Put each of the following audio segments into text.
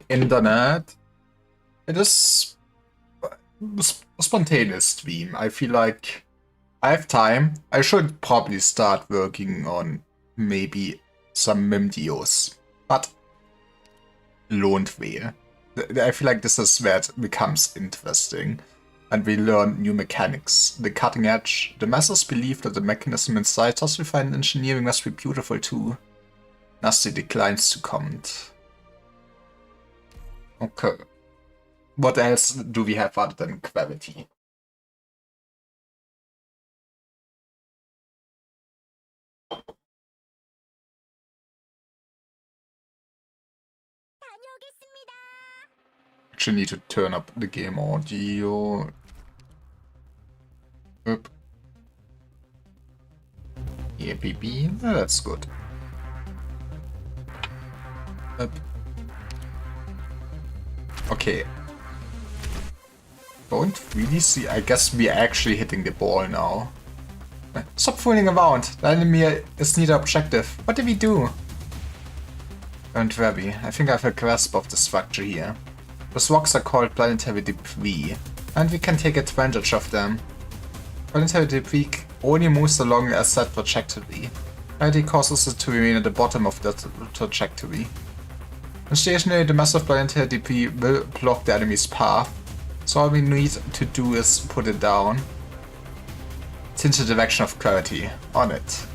Internet. It is a spontaneous stream. I feel like I have time. I should probably start working on maybe some MIMDIOs. But lonetrail. I feel like this is where it becomes interesting. And we learn new mechanics. The cutting edge. The masters believe that the mechanism inside us refined engineering must be beautiful too. Nasty declines to comment. Okay. What else do we have other than gravity? Actually need to turn up the game audio. Oop. Yeah, baby. That's good. Up. Okay. Don't really see. I guess we're actually hitting the ball now. Stop fooling around. The enemy is near the objective. What did we do? Don't worry. I think I have a grasp of the structure here. Those rocks are called planetary debris, and we can take advantage of them. Planetary debris only moves along a set trajectory. Gravity causes it to remain at the bottom of that trajectory. When stationary, the massive planetary debris will block the enemy's path, so all we need to do is put it down. Change the direction of gravity on it.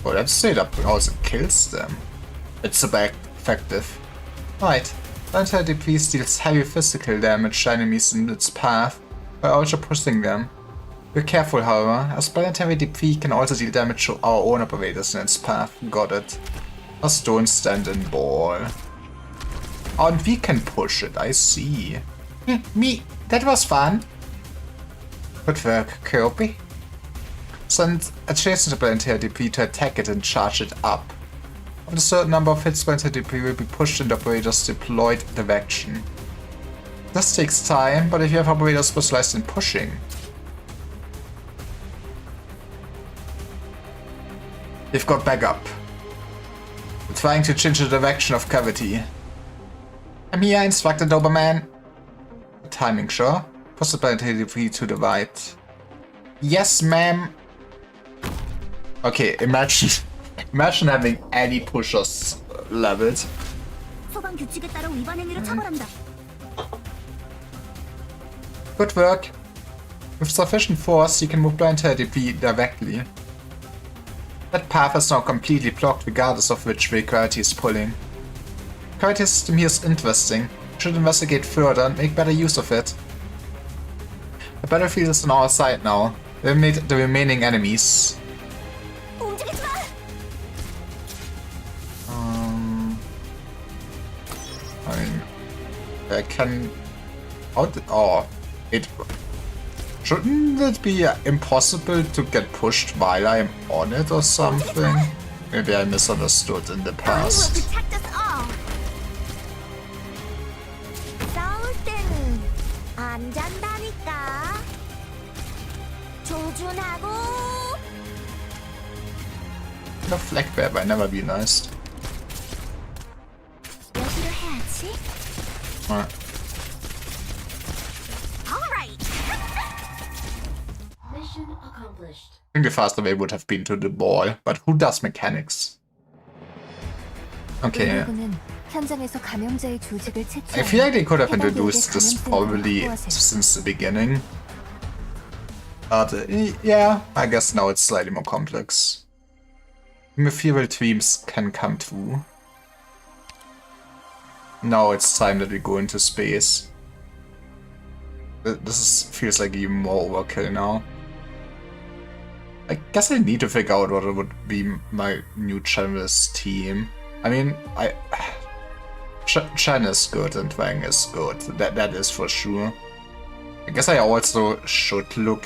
Oh, that straight up also kills them. It's super effective. Right, planetary debris deals heavy physical damage to enemies in its path by also pushing them. Be careful, however, as planetary debris can also deal damage to our own operators in its path. Got it. Just don't stand and ball. Oh, and we can push it, I see. Me, that was fun. Good work, Kirby. Send adjacent to planetary debris to attack it and charge it up. After a certain number of hits, planetary debris will be pushed in the operator's deployed direction. This takes time, but if you have operators specialized in pushing, you've got backup. We're trying to change the direction of gravity. I'm here, Instructor Doberman. Timing, sure. Push the planetary debris to the right. Yes, ma'am. Okay, imagine having any pushers leveled. Good work. With sufficient force, you can move planetary debris directly. That path is now completely blocked regardless of which way gravity is pulling. The gravity system here is interesting. We should investigate further and make better use of it. The battlefield is on our side now. Eliminate the remaining enemies. I mean, I can... it... Shouldn't it be impossible to get pushed while I'm on it or something? Maybe I misunderstood in the past. The flag bear might never be nice. Alright. I think the faster way would have been to the ball, but who does mechanics? Okay. I feel like they could have introduced this probably since the beginning. But yeah, I guess now it's slightly more complex. Ethereal dreams can come true. Now it's time that we go into space. feels like even more overkill now. I guess I need to figure out what would be my new channel's team. I mean, Chen is good and Wang is good. That is for sure. I guess I also should look.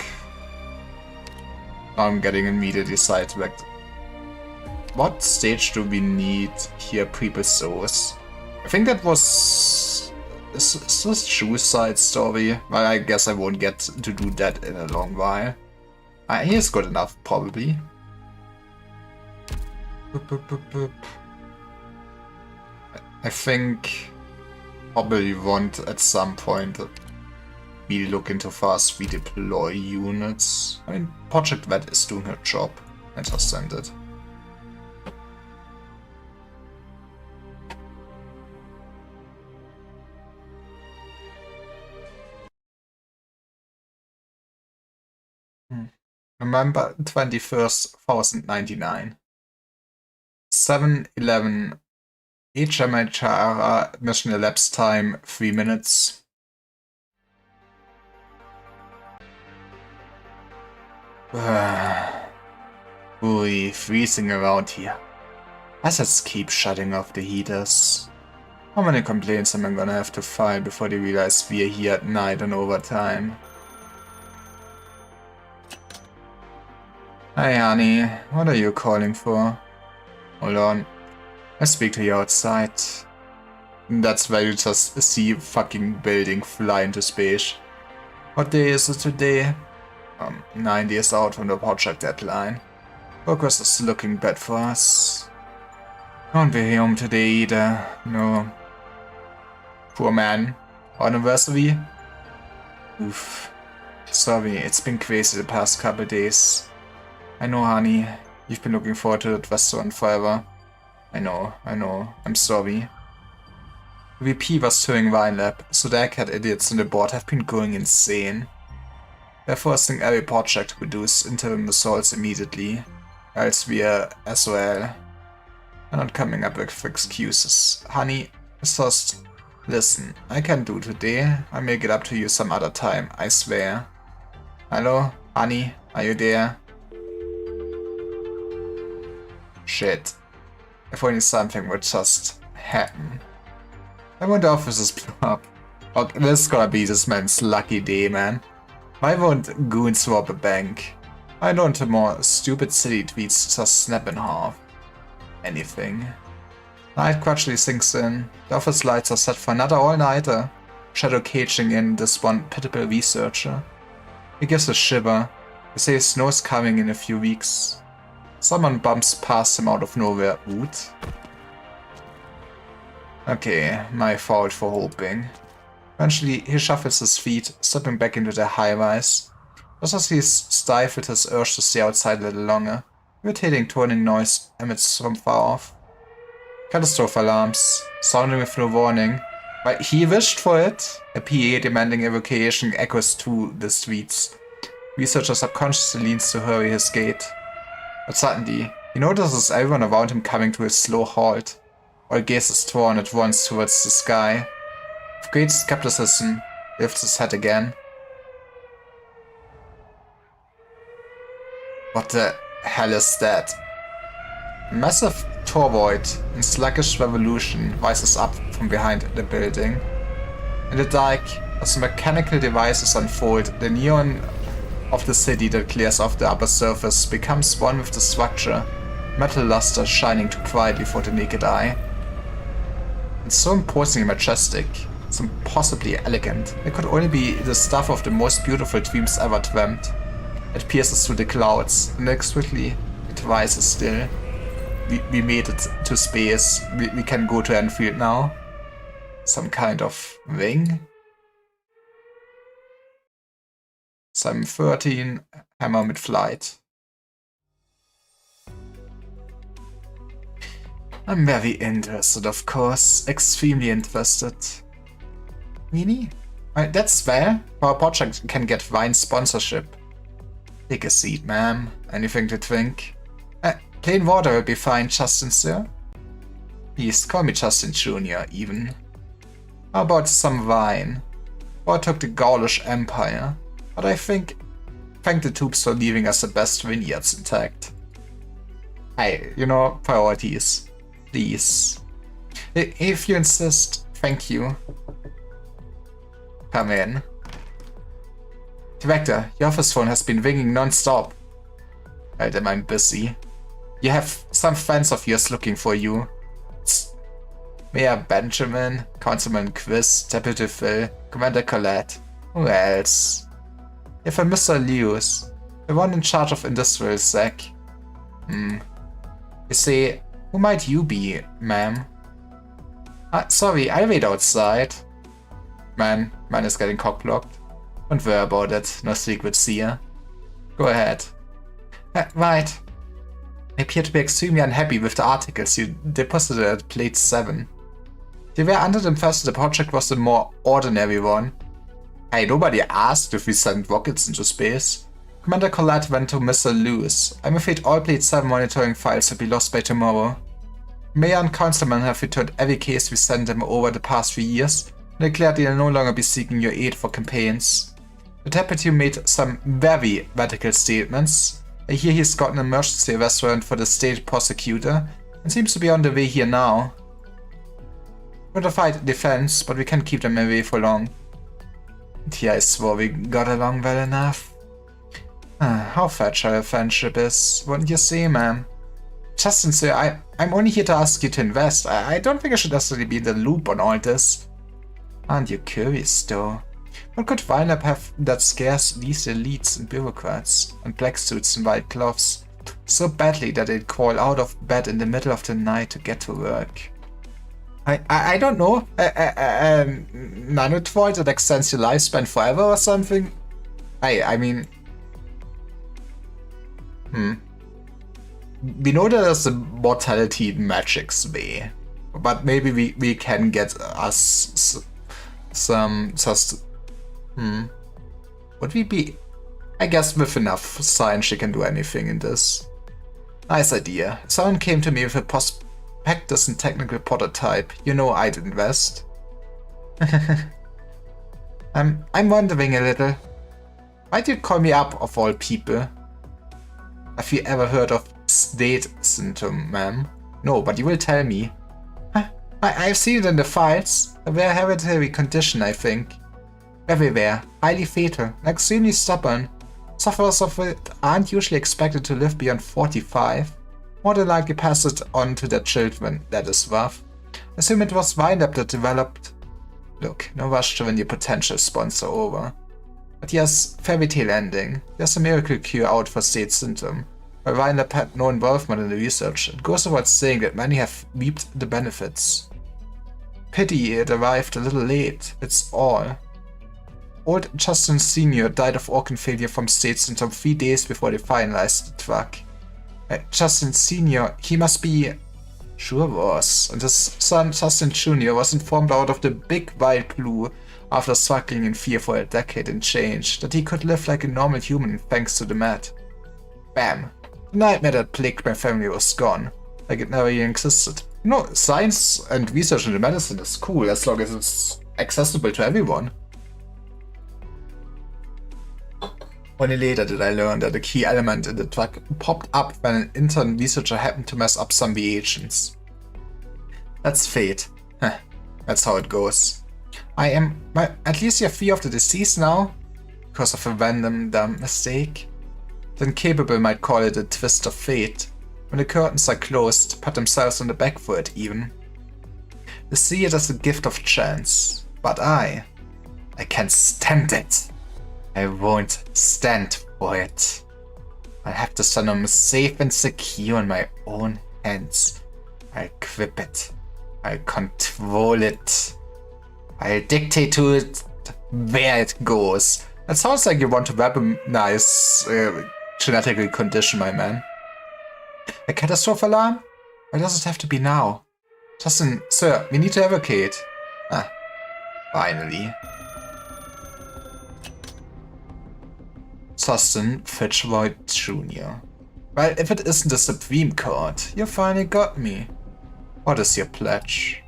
I'm getting immediately sidetracked. What stage do we need here? People source. I think that was this shoe side story. Well, I guess I won't get to do that in a long while. He is good enough, probably. I think probably want at some point we look into fast redeploy units. I mean, Project Vet is doing her job. I just send it. November 21st, 1099. 7-11. HMHR mission elapsed time 3 minutes. Ui, freezing around here. Assets keep shutting off the heaters. How many complaints am I gonna have to file before they realize we're here at night and overtime? Hey honey, what are you calling for? Hold on. I speak to you outside. That's where you just see fucking building fly into space. What day is it today? 9 days out from the project deadline. Progress is looking bad for us. Won't be home today either, no. Poor man. Anniversary? Oof. Sorry, it's been crazy the past couple days. I know, honey. You've been looking forward to that restaurant forever. I know. I'm sorry. VP was touring Wine Lab, so the egghead idiots on the board have been going insane. They're forcing every project to produce interim results immediately, else we're SOL. I'm not coming up with excuses. Honey, it's just... Listen, I can't do today. I'll make it up to you some other time, I swear. Hello? Honey, are you there? Shit. If only something would just happen. I wonder if this is blew up. Okay, this is gonna be this man's lucky day, man. Why won't goons rob a bank? I don't want more stupid silly tweets just snap in half. Anything. Night gradually sinks in. The office lights are set for another all-nighter. Shadow caging in this one pitiable researcher. He gives a shiver. They say snow's coming in a few weeks. Someone bumps past him out of nowhere. Oot. Okay, my fault for hoping. Eventually, he shuffles his feet, stepping back into the high-rise. Just as he's stifled his urge to stay outside a little longer, irritating turning noise emits from far off. Catastrophe alarms, sounding with no warning. But he wished for it. A PA demanding evacuation echoes through the streets. Researcher subconsciously leans to hurry his gait. But suddenly, he notices everyone around him coming to a slow halt. All gaze is drawn at once towards the sky. With great skepticism, he lifts his head again. What the hell is that? A massive toroid in sluggish revolution rises up from behind the building. In the dark, as the mechanical devices unfold, the neon of the city that clears off the upper surface becomes one with the structure, metal luster shining too brightly for the naked eye. It's so imposingly majestic, so impossibly elegant. It could only be the stuff of the most beautiful dreams ever dreamt. It pierces through the clouds, and inexplicably it rises still. We made it to space. We can go to Enfield now. Some kind of ring? Simon 13, Hammer mid-flight. I'm very interested, of course. Extremely interested. Really? That's fair. Our project can get wine sponsorship. Take a seat, ma'am. Anything to drink? Plain water will be fine, Justin, sir. Please, call me Justin Jr., even. How about some wine? or took the Gaulish Empire, but I thank the troops for leaving us the best vineyards intact. Hey, you know, priorities. Please. If you insist, thank you. Come in. Director, your office phone has been ringing non-stop. Right, am I busy? You have some friends of yours looking for you. Mayor Benjamin, Councilman Quiz, Deputy Phil, Commander Colette. Who else? You have a Mr. Lewis, the one in charge of Industrial Sec. You see, who might you be, ma'am? Sorry, I'll wait outside. Man is getting cock-blocked. Don't worry about it, no secrets here. Go ahead. Right. I appear to be extremely unhappy with the articles you deposited at plate 7. They were under the impression the project was a more ordinary one. Hey, nobody asked if we sent rockets into space. Commander Colette went to Mr. Lewis. I'm afraid all plate 7 monitoring files will be lost by tomorrow. Mayor and Councilman have returned every case we sent them over the past 3 years and declared they'll no longer be seeking your aid for campaigns. The deputy made some very radical statements. I hear he's got an emergency arrest warrant for the state prosecutor and seems to be on the way here now. We're to fight defense, but we can't keep them away for long. And here I swore we got along well enough. How fragile a friendship is, wouldn't you say, ma'am? Justin, sir, I'm only here to ask you to invest. I don't think I should necessarily be in the loop on all this. Aren't you curious, though? What could Weinab have that scares these elites and bureaucrats and black suits and white gloves so badly that they'd crawl out of bed in the middle of the night to get to work? I don't know. Nanotroid that extends your lifespan forever or something? I mean... We know there's a mortality magic's way, but maybe we can get us some would we be? I guess with enough science she can do anything in this. Nice idea. Someone came to me with a prospectus and technical prototype. You know I'd invest. I'm wondering a little. Why'd you call me up of all people? Have you ever heard of state syndrome, ma'am? No, but you will tell me. I've seen it in the files. A rare hereditary condition, I think. Everywhere. Highly fatal. Extremely stubborn. Sufferers of it aren't usually expected to live beyond 45. More than likely pass it on to their children. That is rough. Assume it was Weinab that developed... Look, no rush to win your potential sponsor over. But yes, fairy tale ending. There's a miracle cure out for state syndrome. While Weinab had no involvement in the research, it goes without saying that many have reaped the benefits. Pity it arrived a little late, it's all. Old Justin Sr. died of organ failure from state syndrome 3 days before they finalized the drug. Justin Sr., he must be... Sure was. And his son Justin Jr. was informed out of the big wild blue after struggling in fear for a decade and change that he could live like a normal human thanks to the med. Bam. The nightmare that plagued my family was gone. Like it never even existed. You know, science and research into medicine is cool as long as it's accessible to everyone. Only later did I learn that a key element in the drug popped up when an intern researcher happened to mess up some reagents. That's fate. That's how it goes. At least you're free of the disease now? Because of a random dumb mistake? Then Capable might call it a twist of fate. When the curtains are closed, pat themselves on the back for it even. They see it as a gift of chance. But I can't stand it. I won't stand for it. I'll have the Sonome safe and secure in my own hands. I'll equip it. I'll control it. I'll dictate to it where it goes. That sounds like you want to weaponize genetically condition, my man. A catastrophe alarm? Why does it have to be now? Justin, sir, we need to evacuate. Finally. Justin Fitzroy Jr. Well, if it isn't the Supreme Court, you finally got me. What is your pledge?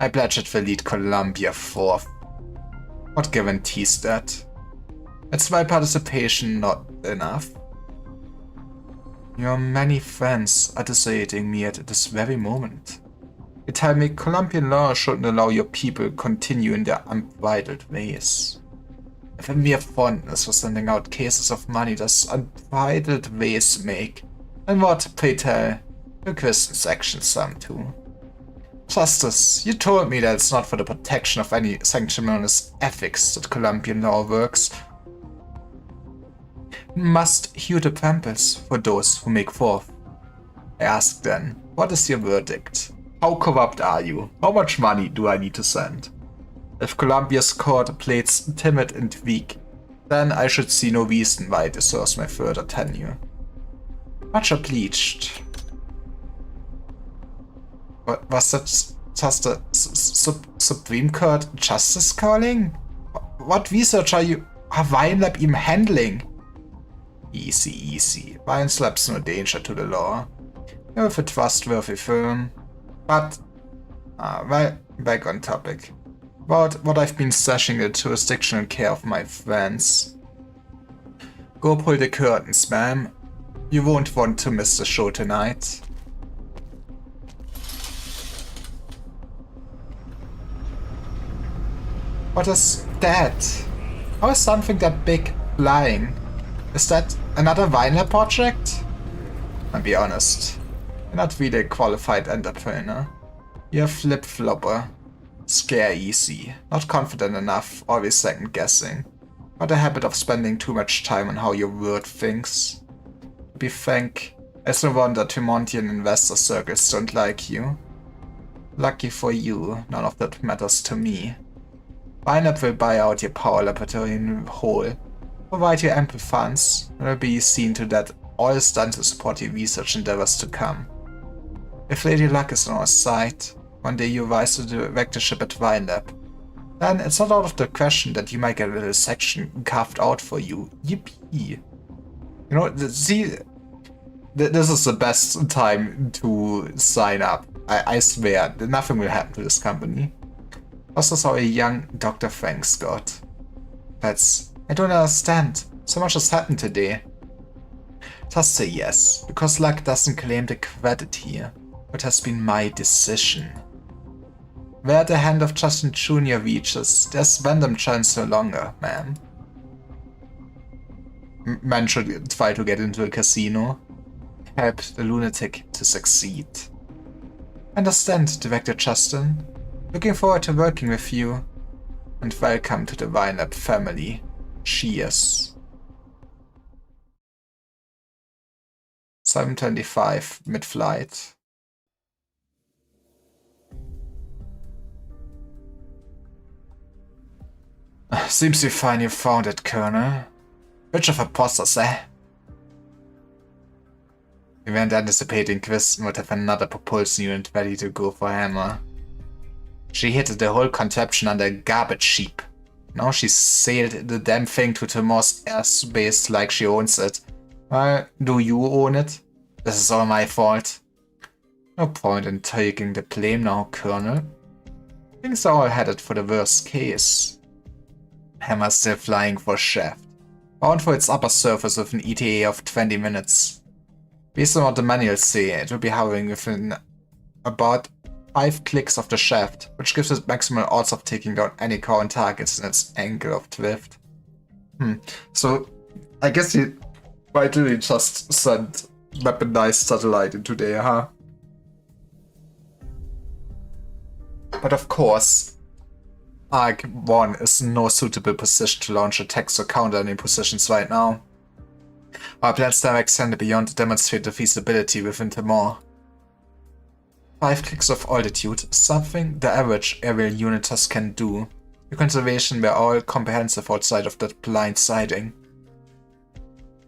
I pledge it will lead Columbia forth. What guarantees that? It's why participation not enough. Your many friends are dissuading me at this very moment. You tell me Colombian law shouldn't allow your people continue in their unbridled ways. If a mere fondness for sending out cases of money does unbridled ways make, then what, pray tell, will Kristen's actions sum to? Justice, you told me that it's not for the protection of any sanctimonious ethics that Colombian law works. Must hew the brambles for those who make forth. I ask then, what is your verdict? How corrupt are you? How much money do I need to send? If Colombia's court plays timid and weak, then I should see no reason why it deserves my further tenure. Much obliged. Was that just a Supreme Court justice calling? What research are Wine even handling? Easy, easy. Wine no danger to the law. You're with a trustworthy firm. But, well, back on topic. About what I've been stashing in the jurisdictional care of my friends. Go pull the curtains, ma'am. You won't want to miss the show tonight. What is that? How is something that big flying? Is that another vinyl project? I'll be honest. You're not really a qualified entrepreneur. You're a flip-flopper. Scare easy. Not confident enough, always second guessing. Got a habit of spending too much time on how your word thinks. To be frank, it's no wonder Tremontian investor circles don't like you. Lucky for you, none of that matters to me. Bineup will buy out your power laboratory in whole, provide you ample funds, and will be seen to that all is done to support your research endeavors to come. If Lady Luck is on our side, one day you rise to the directorship at Bineup, then it's not out of the question that you might get a little section carved out for you. Yippee! You know, see, this is the best time to sign up. I swear, nothing will happen to this company. Also saw a young Dr. Frank Scott. I don't understand. So much has happened today. Just say yes, because Luck doesn't claim the credit here. It has been my decision. Where the hand of Justin Jr. reaches, there's random chance no longer, ma'am. Man should try to get into a casino. Help the lunatic to succeed. Understand, Director Justin. Looking forward to working with you. And welcome to the Bineup family. Cheers. 7:25 mid-flight. Seems you fine you found it, Colonel. Which of imposters, eh? We weren't anticipating Kristen would have another propulsion unit ready to go for Hammer. She hid the whole contraption under a garbage heap. Now she sailed the damn thing to Timor's airspace like she owns it. Well, do you own it? This is all my fault. No point in taking the blame now, Colonel. Things are all headed for the worst case. Hammer's still flying for Shaft, bound for its upper surface with an ETA of 20 minutes. Based on what the manuals say, it will be hovering within about 5 clicks of the shaft, which gives it maximal odds of taking down any current targets in its angle of drift. So, I guess he might really just sent weaponized satellite into there, huh? But of course, Arc 1 is no suitable position to launch attacks or counter any positions right now. Our plans now extend beyond to demonstrate the feasibility within Timor. 5 clicks of altitude is something the average aerial uniters can do. Your conservation were all comprehensive outside of that blind sighting.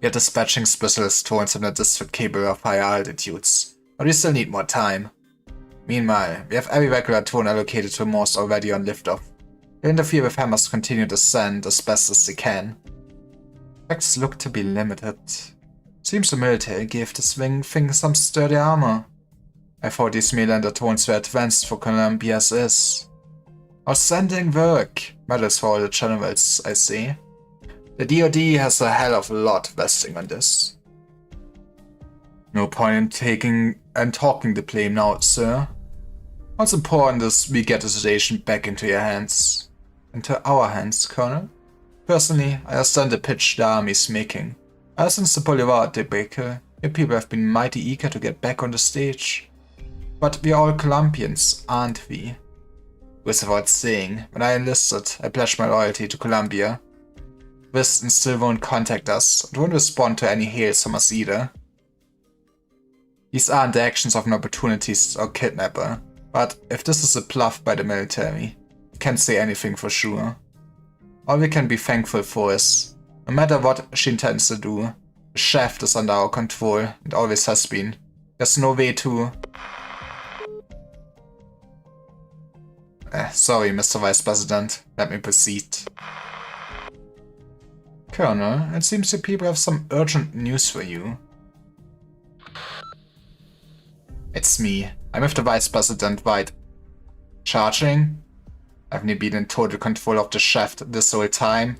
We are dispatching specialist drones in the district capable of higher altitudes, but we still need more time. Meanwhile, we have every regular drone allocated to Morse already on liftoff. We'll interfere with Hammer's continued descent as best as they can. Effects look to be limited. Seems the military gave this thing some sturdy armor. I thought these Melander drones were advanced for Columbia's is. Outstanding work. Medals for all the generals, I see. The DoD has a hell of a lot vesting on this. No point in talking the blame now, sir. What's important is we get the situation back into your hands. Into our hands, Colonel. Personally, I understand the pitch the army's making. Ever since the Boulevard debacle, your people have been mighty eager to get back on the stage. But we're all Columbians, aren't we? With without saying, when I enlisted, I pledged my loyalty to Columbia. Weston still won't contact us, and won't respond to any hails from us either. These aren't the actions of an opportunist or kidnapper, but if this is a bluff by the military, we can't say anything for sure. All we can be thankful for is, no matter what she intends to do, the shaft is under our control and always has been. There's no way to... Sorry, Mr. Vice President. Let me proceed. Colonel, it seems your people have some urgent news for you. It's me. I'm with the Vice President, right? Charging? Haven't you been in total control of the shaft this whole time?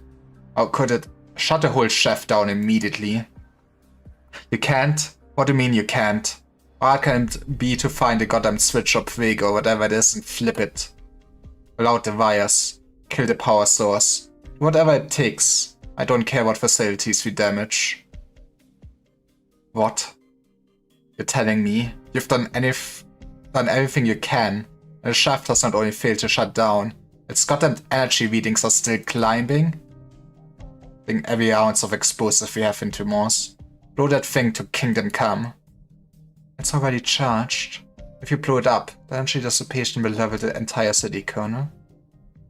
How could it shut the whole shaft down immediately? You can't? What do you mean you can't? Why can't it be to find the goddamn switch or twig or whatever it is and flip it? Pull out the wires. Kill the power source. Whatever it takes. I don't care what facilities we damage. What? You're telling me you've done everything you can, and the shaft has not only failed to shut down, its goddamn energy readings are still climbing? Bring every ounce of explosive we have into Morse. Blow that thing to Kingdom Come. It's already charged. If you blow it up, the energy dissipation will level the entire city, Colonel.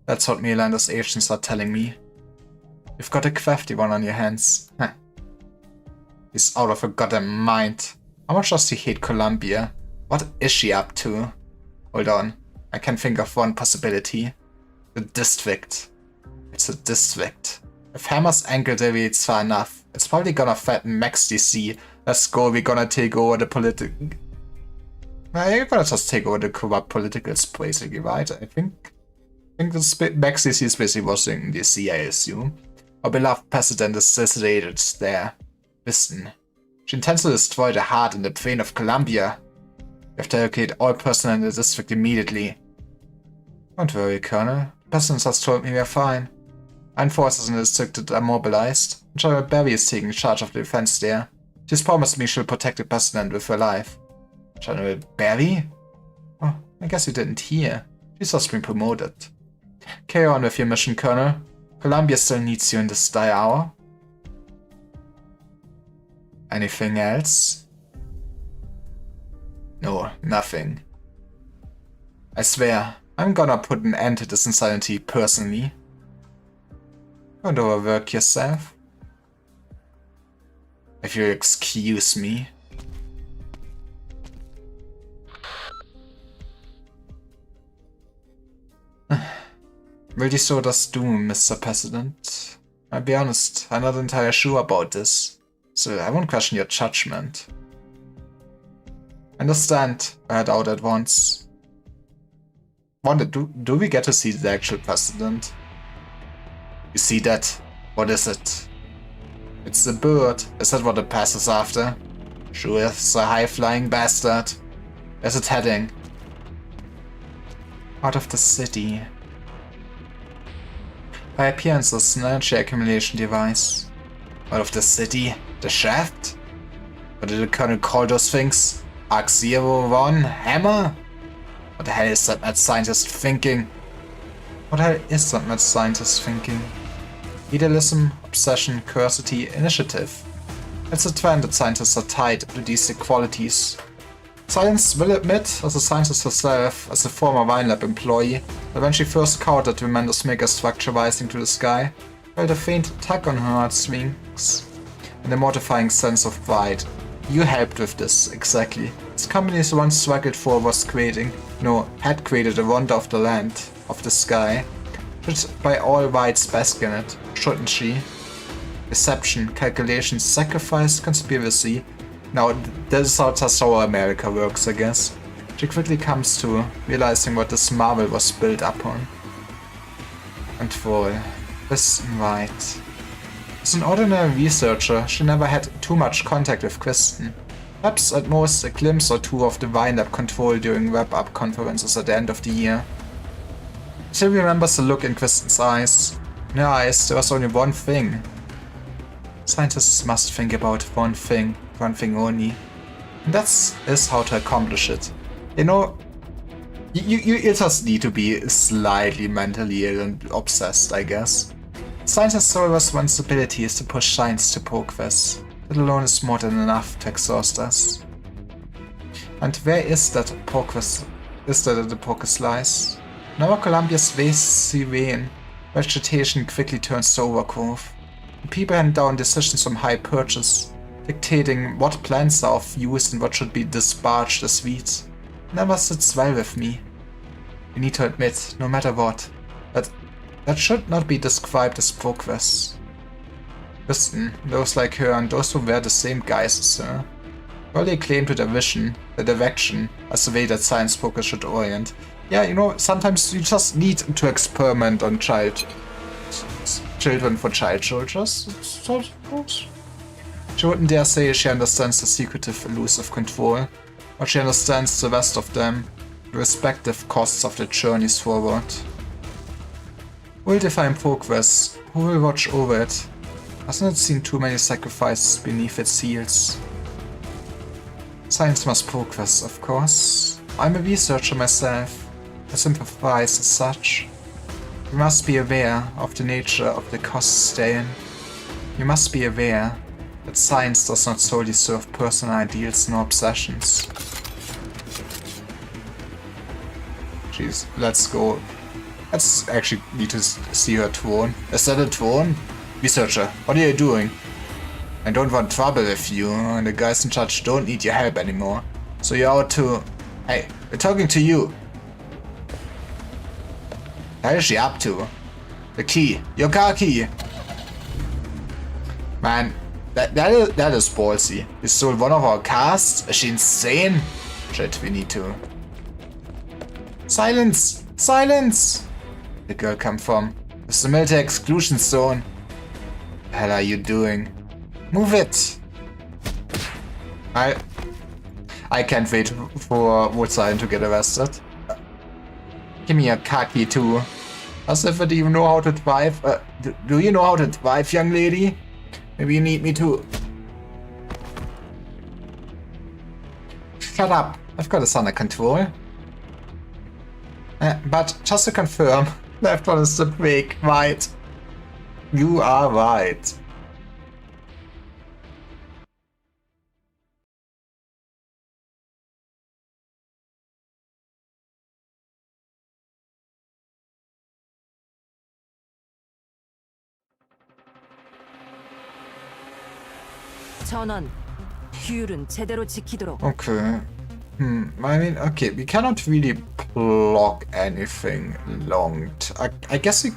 That's what Melander's agents are telling me. You've got a crafty one on your hands. Heh. He's out of her goddamn mind. How much does he hate Columbia? What is she up to? Hold on, I can think of one possibility. The district. It's a district. If Hammer's ankle deviates far enough, it's probably gonna threaten Max DC. Let's go, we're gonna take over the political... You're gonna just take over the corrupt politicals, basically, right? I think this Max DC is basically Washington DC, I assume. Our beloved president is situated there. Listen. She intends to destroy the heart and the brain of Columbia. We have to allocate all personnel in the district immediately. Don't worry, Colonel. The president has told me we are fine. Iron forces in the district are mobilized. General Barry is taking charge of the defense there. She's promised me she'll protect the president with her life. General Barry? Oh, I guess you didn't hear. She's just been promoted. Carry on with your mission, Colonel. Columbia still needs you in this dire hour. Anything else? No, nothing. I swear, I'm gonna put an end to this insanity personally. Don't overwork yourself. If you'll excuse me. Will these orders do, Mr. President? I'll be honest, I'm not entirely sure about this, so I won't question your judgment. Understand, I head out at once. Wonder, do we get to see the actual president? You see that? What is it? It's the bird. Is that what it passes after? Sure, it's a high-flying bastard. Where's it heading? Out of the city. By appearance, it's an energy accumulation device. Out of the city? The shaft? What did the Colonel call those things? Arc 01? Hammer? What the hell is that mad scientist thinking? What the hell is that mad scientist thinking? Idealism, obsession, curiosity, initiative. It's a trend that scientists are tied to these qualities. Science will admit, as a scientist herself, as a former Vine Lab employee, that when she first caught that tremendous megastructure rising to the sky, felt a faint tug on her heartstrings, and a mortifying sense of pride. You helped with this, exactly. This company's once struggled for was had created a wonder of the land, of the sky. Should by all rights bask in it, shouldn't she? Deception, calculation, sacrifice, conspiracy. Now, this is how America works, I guess. She quickly comes to realizing what this marvel was built upon. Control. Quistenwide. As an ordinary researcher, she never had too much contact with Quisten. Perhaps at most a glimpse or two of the wind-up Control during wrap-up conferences at the end of the year. She remembers the look in Quisten's eyes. In her eyes, there was only one thing. Scientists must think about one thing only. And that is how to accomplish it. You know, you just need to be slightly mentally ill and obsessed, I guess. Scientists' sole responsibility is to push science to progress. That alone is more than enough to exhaust us. And where is that progress? Is that the progress lies? In our Columbia's vasty vein, vegetation quickly turns to overgrowth. People hand down decisions from high perches, dictating what plants are of use and what should be disparaged as weeds. Never sits well with me. We need to admit, no matter what, that should not be described as progress. Listen, those like her and those who wear the same guise as her, well, they claim to their vision, their direction, as the way that science progress should orient. Yeah, you know, sometimes you just need to experiment on children for child soldiers. She wouldn't dare say she understands the secretive, elusive Control, but she understands the rest of them, the respective costs of their journeys forward. Who will define progress? Who will watch over it? Hasn't it seen too many sacrifices beneath its heels? Science must progress, of course. I'm a researcher myself. I sympathize as such. You must be aware of the nature of the costs therein. You must be aware that science does not solely serve personal ideals nor obsessions. Jeez, let's go. Let's actually need to see her throne. Is that a throne? Researcher, what are you doing? I don't want trouble with you, and the guys in charge don't need your help anymore. So you're out to... Hey, we're talking to you. What is she up to? The key. Your car key. Man, that is ballsy. You stole one of our cars? Is she insane? Shit, we need to... Silence! Silence! Where'd the girl come from? It's the military exclusion zone. What the hell are you doing? Move it! I can't wait for Woodsign to get arrested. Give me a car key too. As if I even know how to drive. Do you know how to drive, young lady? Maybe you need me to... Shut up. I've got this under control. But just to confirm, left one is the brake, right? You are right. 전원, 규율은 제대로 지키도록. Okay. I mean, okay, we cannot really block anything long. I guess we...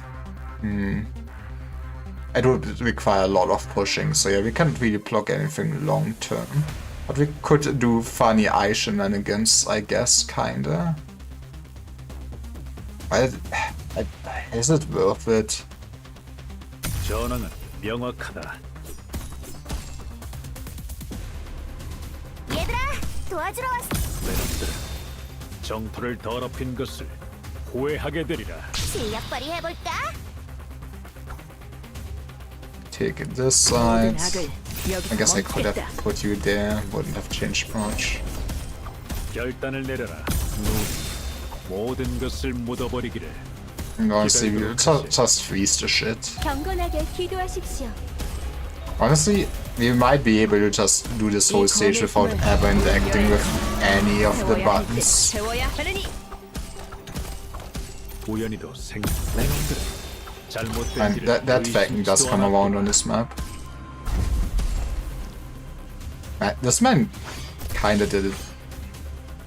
It would require a lot of pushing, so yeah, we can't really block anything long term. But we could do funny eye shenanigans, I guess, kinda. Is it worth it? 전황은 명확하다. 얘들아, 도와주러 왔어. 내놈들은 정토를 더럽힌 것을 후회하게 되리라. 실력 발휘해볼까? Take it this side. I guess I could have put you there, wouldn't have changed much. 결단을 내려라. 모든 것을 묻어버리기를. Honestly, we'll just freeze the shit. 경건하게 기도하십시오. Honestly, we might be able to just do this whole stage without ever interacting with any of the buttons. 우연히도 내놈들은 잘못된 And 길을 that thing does come around on this map. This man kinda did it.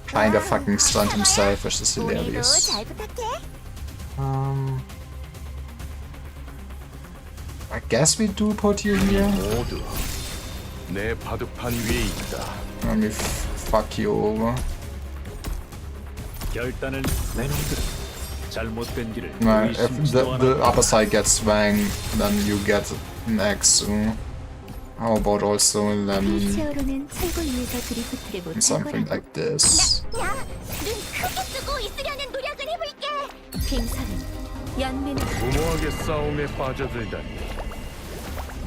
Kinda fucking stunned himself, which is 오늘도 hilarious. 잘 부탁해. I guess we do put you here. 모두 내 바둑판 위에 있다. Let me fuck you over. 결단을 내놈들은 잘못된 길을 No, if 의심치도 the 않아. upper side gets Wang, then you get an X. How about also 일체어로는 철거 위에서 드리프트를 못할 something 거라고. like this? 야, 눈 크게 뜨고 있으려는 노력을 해볼게. 빙선은 연민을 무모하게 싸움에 빠져들다니.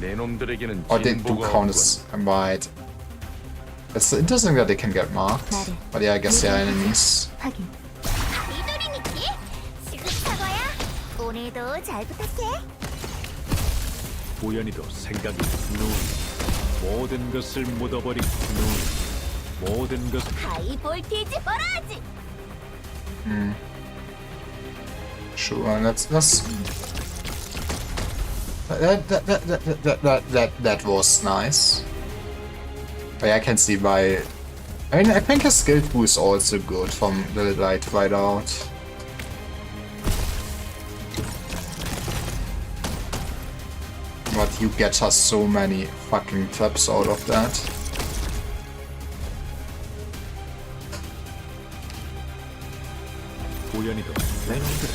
내 놈들에게는 Or they do 진보가 count 없군. as right. It's interesting that they can get marked. But yeah, I guess they are enemies. 확인. 아이돌이니까 시급사과야. 오늘도 잘 부탁해. 우연히도 생각이 눈 모든 것을 묻어버리고 눈 모든 것 하이 볼테이지 벌어야지. Sure, let's that was nice. But yeah, I can see why. I mean, I think his skill 2 is also good from the light right out. But you get us so many fucking traps out of that. 우연히도 내 놈들은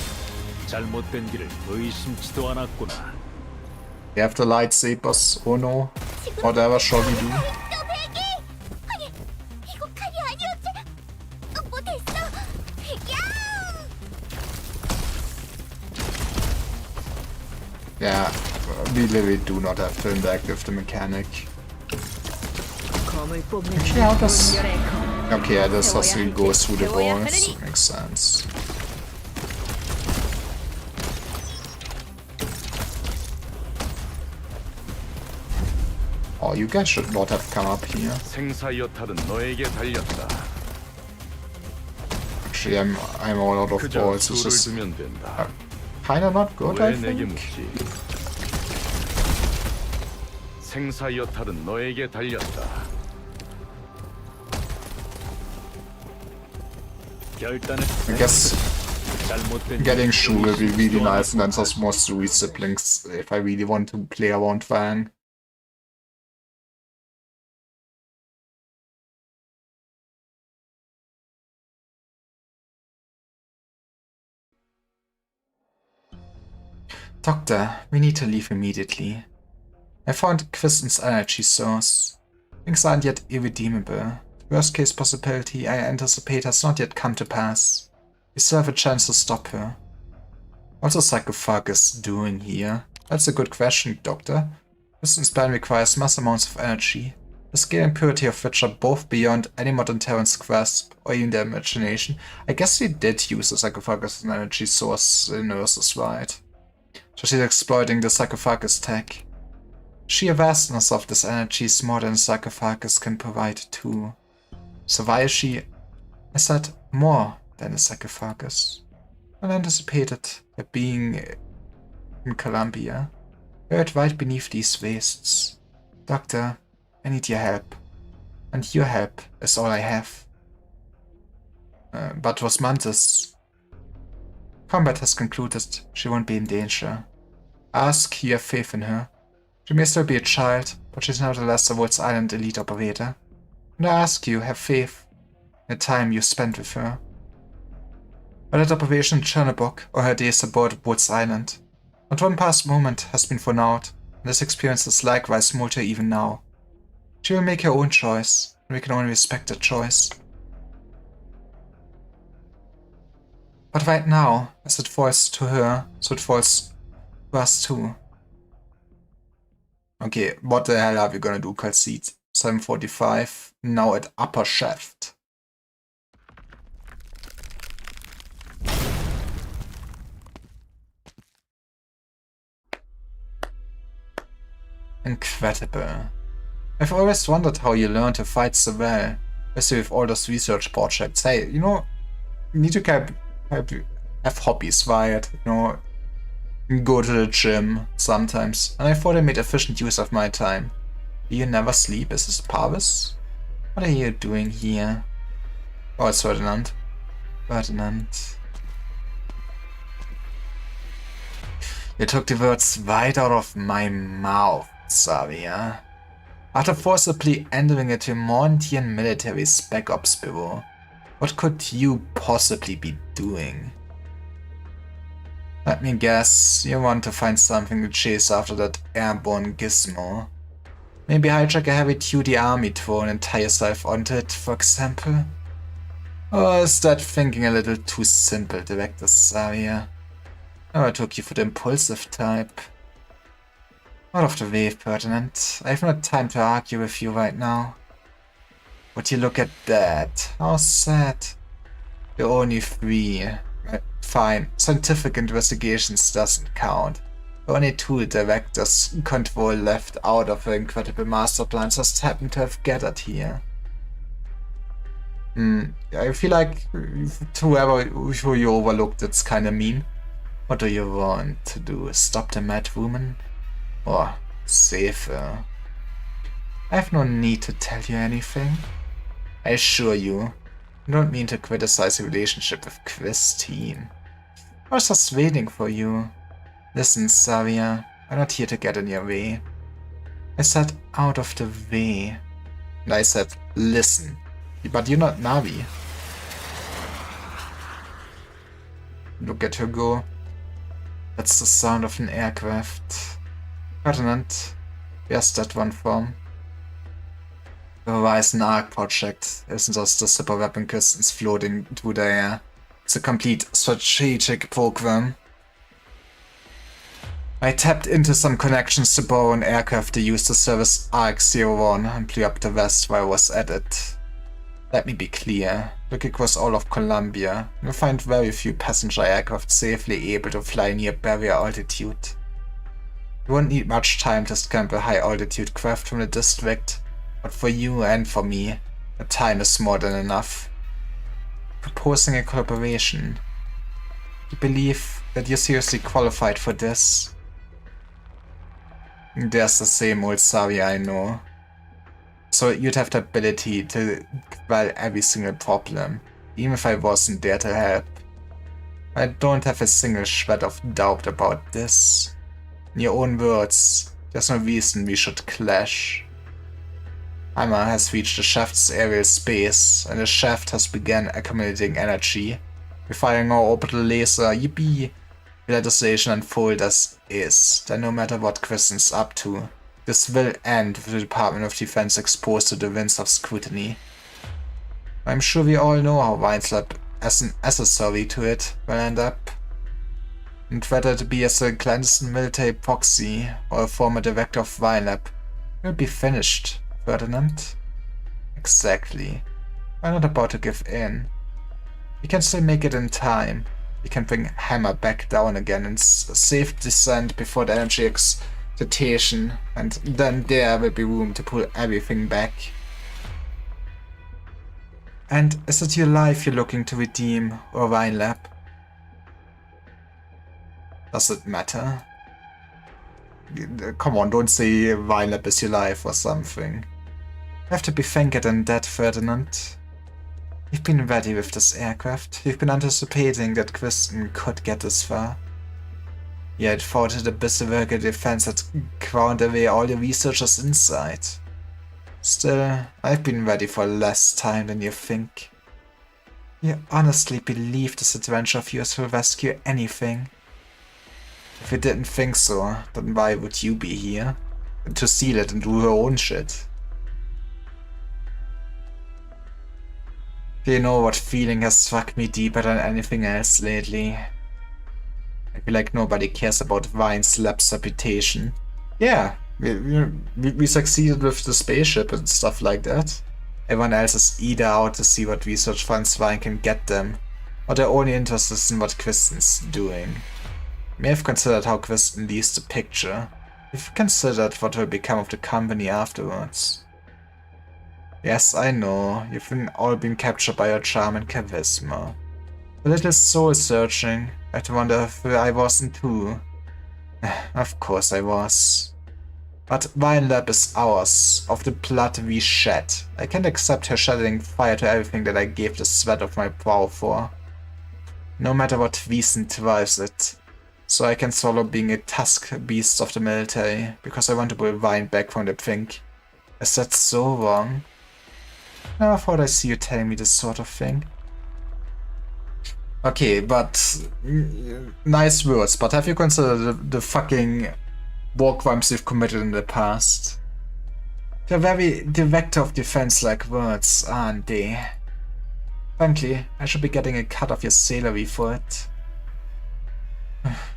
잘못된 길을 의심치도 않았구나. We have the lightsabers, oh no. Whatever shall we do? 또 배기. 아니, 이거 칼이 아니었지. 뭐 됐어? 야! Yeah, we literally do not have to interact with the mechanic. 검을 뽑는 Actually, how does... 열의 검. Okay, yeah, this has to go through the walls. Makes sense. Oh, you guys should not have come up here. 생사 여탈은 너에게 달렸다. Actually, I'm all out of 그저 balls. This 수를 is 두면 된다. kinda not good, I 왜 내게 think. 묻지? 생사 여탈은 너에게 달렸다. 결단은 I guess 잘못된 getting 길을 Shu will be really 의심치도 nice and then 않았구나. some more Sui siblings if I really want to play around Fang. Doctor, we need to leave immediately. I found Kristen's energy source. Things aren't yet irredeemable. The worst case possibility I anticipate has not yet come to pass. We still have a chance to stop her. What's a sarcophagus doing here? That's a good question, Doctor. Kristen's plan requires mass amounts of energy, the scale and purity of which are both beyond any modern Terran's grasp, or even their imagination. I guess we did use the sarcophagus as an energy source in Ursus, right? So she's exploiting the sarcophagus tech. Sheer vastness of this energy is more than a sarcophagus can provide too. So why is she, I said, more than a sarcophagus? Unanticipated, her being in Columbia, buried right beneath these wastes. Doctor, I need your help. And your help is all I have. But Rosmantis... Combat has concluded. She won't be in danger. Ask you have faith in her. She may still be a child, but she's nevertheless the world's island elite operator. And I ask you, have faith in the time you spent with her. Whether at Operation Chernobog or her days aboard Woods Island. Not one past moment has been thrown out, and this experience is likewise mold her even now. She will make her own choice, and we can only respect that choice. But right now, as it falls to her, so it falls to us too. Okay, what the hell are we gonna do, Calcite? 7:45, now at upper shaft. Incredible. I've always wondered how you learn to fight so well, especially with all those research projects. Hey, you know, you need to have hobbies, right? You know, go to the gym sometimes. And I thought I made efficient use of my time. Do you never sleep? Is this Parvis? What are you doing here? Oh, it's Ferdinand. Ferdinand. You took the words right out of my mouth, Xavier. After forcibly entering a Tremontian military spec ops bureau, what could you possibly be doing? Let me guess, you want to find something to chase after that airborne gizmo. Maybe hijack a heavy-duty army, throw an entire self onto it, for example? Or is that thinking a little too simple, Director Xavier? I took you for the impulsive type. Out of the way, Ferdinand. I have no time to argue with you right now. Would you look at that? How sad. You're only 3. Fine, scientific investigations doesn't count. Only 2 directors control left out of the incredible master plans just happen to have gathered here. I feel like whoever who you overlooked, it's kinda mean. What do you want to do? Stop the mad woman? Or save her? I have no need to tell you anything. I assure you, I don't mean to criticize your relationship with Christine. I was just waiting for you. Listen, Xavier, I'm not here to get in your way. I said out of the way. And I said listen. But you're not Navi. Look at her go. That's the sound of an aircraft. Ferdinand, where's that one from? The Horizon Arc project isn't just the super weapon pistons floating through the air. It's a complete strategic program. I tapped into some connections to borrow an aircraft to use to service ARC-01 and blew up the west while I was at it. Let me be clear, look across all of Columbia, you'll find very few passenger aircraft safely able to fly near barrier altitude. You won't need much time to scamper a high altitude craft from the district, but for you and for me, the time is more than enough. Proposing a collaboration. You believe that you're seriously qualified for this? There's the same old Xavier I know. So you'd have the ability to quell every single problem, even if I wasn't there to help. I don't have a single shred of doubt about this. In your own words, there's no reason we should clash. Hammer has reached the shaft's aerial space, and the shaft has begun accumulating energy. We're firing our orbital laser, yippee! We let the station unfold as is, then no matter what Kristen's up to, this will end with the Department of Defense exposed to the winds of scrutiny. I'm sure we all know how Weinslab, as an accessory to it, will end up. And whether it be as a clandestine military proxy or a former director of Weinlab, will be finished, Ferdinand. Exactly. We're not about to give in. We can still make it in time. We can bring Hammer back down again and safe descent before the energy excitation, and then there will be room to pull everything back. And is it your life you're looking to redeem, or Weinlab? Does it matter? Come on, don't say Weinlab is your life or something. You have to be franker than that, Ferdinand. You've been ready with this aircraft. You've been anticipating that Kristen could get this far. You had fought the Berserker defense had ground away all the researchers inside. Still, I've been ready for less time than you think. You honestly believe this adventure of yours will rescue anything? If you didn't think so, then why would you be here? To seal it and do her own shit. Do you know what feeling has struck me deeper than anything else lately? I feel like nobody cares about Weinslab's reputation. Yeah, we succeeded with the spaceship and stuff like that. Everyone else is either out to see what research funds Wein can get them, or they're only interested in what Kristen's doing. You may have considered how Kristen leaves the picture. You've considered what will become of the company afterwards. Yes, I know, you've all been captured by your charm and charisma. A little soul-searching, I'd wonder if I wasn't too. Of course I was. But Weinlab is ours, of the blood we shed. I can't accept her shedding fire to everything that I gave the sweat of my brow for. No matter what reason drives it. So I can swallow being a tusk beast of the military, because I want to pull Wein back from the pink. Is that so wrong? Never thought I'd see you telling me this sort of thing. Okay, but nice words, but have you considered the fucking war crimes you've committed in the past? They're very direct of defense-like words, aren't they? Frankly, I should be getting a cut of your salary for it.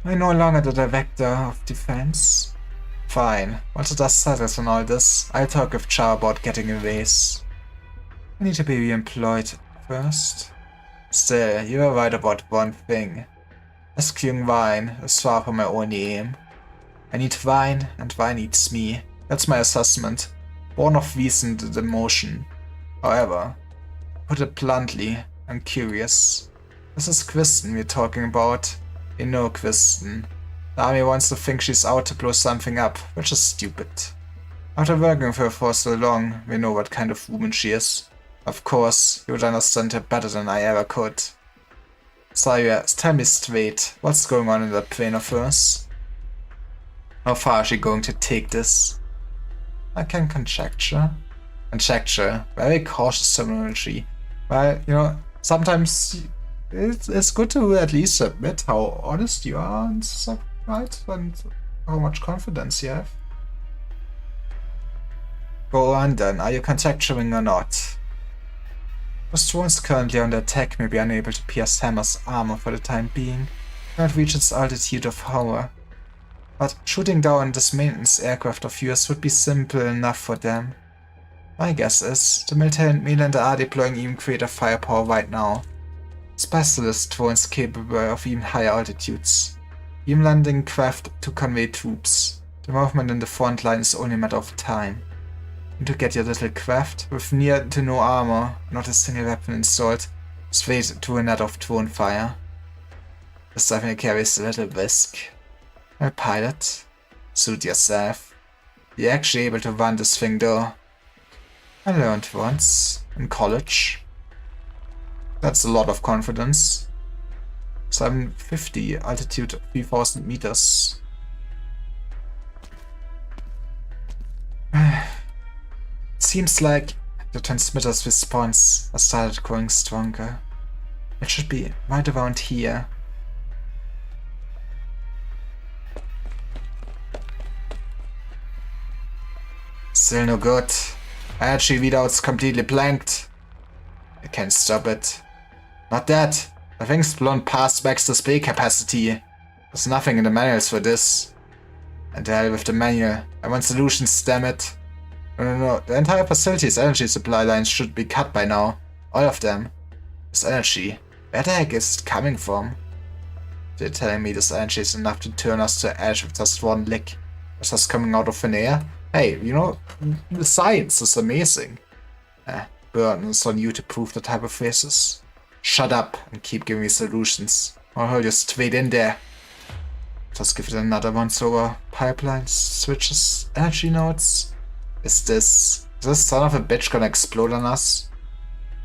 I'm no longer the director of defense. Fine, once the dust settles on all this, I'll talk with Char about getting a raise. I need to be re-employed first. Still, you are right about one thing. Rescuing wine is far from my only aim. I need wine, and wine needs me. That's my assessment. Born of recent emotion. However, put it bluntly, I'm curious. This is Kristen we're talking about. You know Kristen. The army wants to think she's out to blow something up, which is stupid. After working with her for so long, we know what kind of woman she is. Of course, you would understand her better than I ever could. Saria, tell me straight, what's going on in that plane of hers? How far is she going to take this? I can conjecture. Conjecture, very cautious terminology. Well, you know, sometimes it's good to at least admit how honest you are and stuff, right? And how much confidence you have. Go on then, are you conjecturing or not? Those drones currently under attack may be unable to pierce Hammer's armor for the time being, cannot reach its altitude of horror. But shooting down this maintenance aircraft of yours would be simple enough for them. My guess is, the military and Melander are deploying even greater firepower right now. Specialist drones capable of even higher altitudes. Beam landing craft to convey troops. The movement in the front line is only a matter of time. And to get your little craft, with near to no armor, not a single weapon installed, straight to a net of drone fire. This definitely carries a little risk. Well, pilot, suit yourself. You're actually able to run this thing though. I learned once, in college. That's a lot of confidence. 750, altitude 3000 meters. Seems like the transmitter's response has started growing stronger. It should be right around here. Still no good. Energy readout's completely blanked. I can't stop it. Not that. The thing's blown past max display capacity. There's nothing in the manuals for this. And the hell with the manual. I want solutions, damn it. No. The entire facility's energy supply lines should be cut by now. All of them. This energy. Where the heck is it coming from? They're telling me this energy is enough to turn us to ash with just one lick. Is this coming out of thin air? Hey, you know, the science is amazing. Burden is on you to prove that hypothesis. Shut up and keep giving me solutions. I'll hold you straight in there. Just give it another once over. Pipelines, switches, energy nodes. Is this son of a bitch gonna explode on us?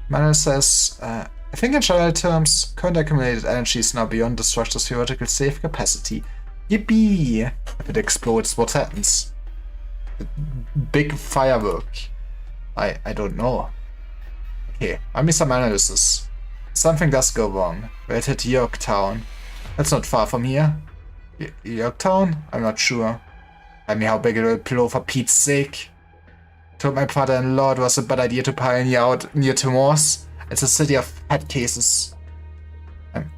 Manuel says, I think in general terms, current accumulated energy is now beyond the structure's theoretical safe capacity. Yippee! If it explodes, what happens? Big firework. I don't know. Okay, run me some analysis. Something does go wrong. We'll hit Yorktown. That's not far from here. Yorktown? I'm not sure. I mean, how big it will blow for Pete's sake. Told my father-in-law it was a bad idea to pioneer out near Timors. It's a city of head cases.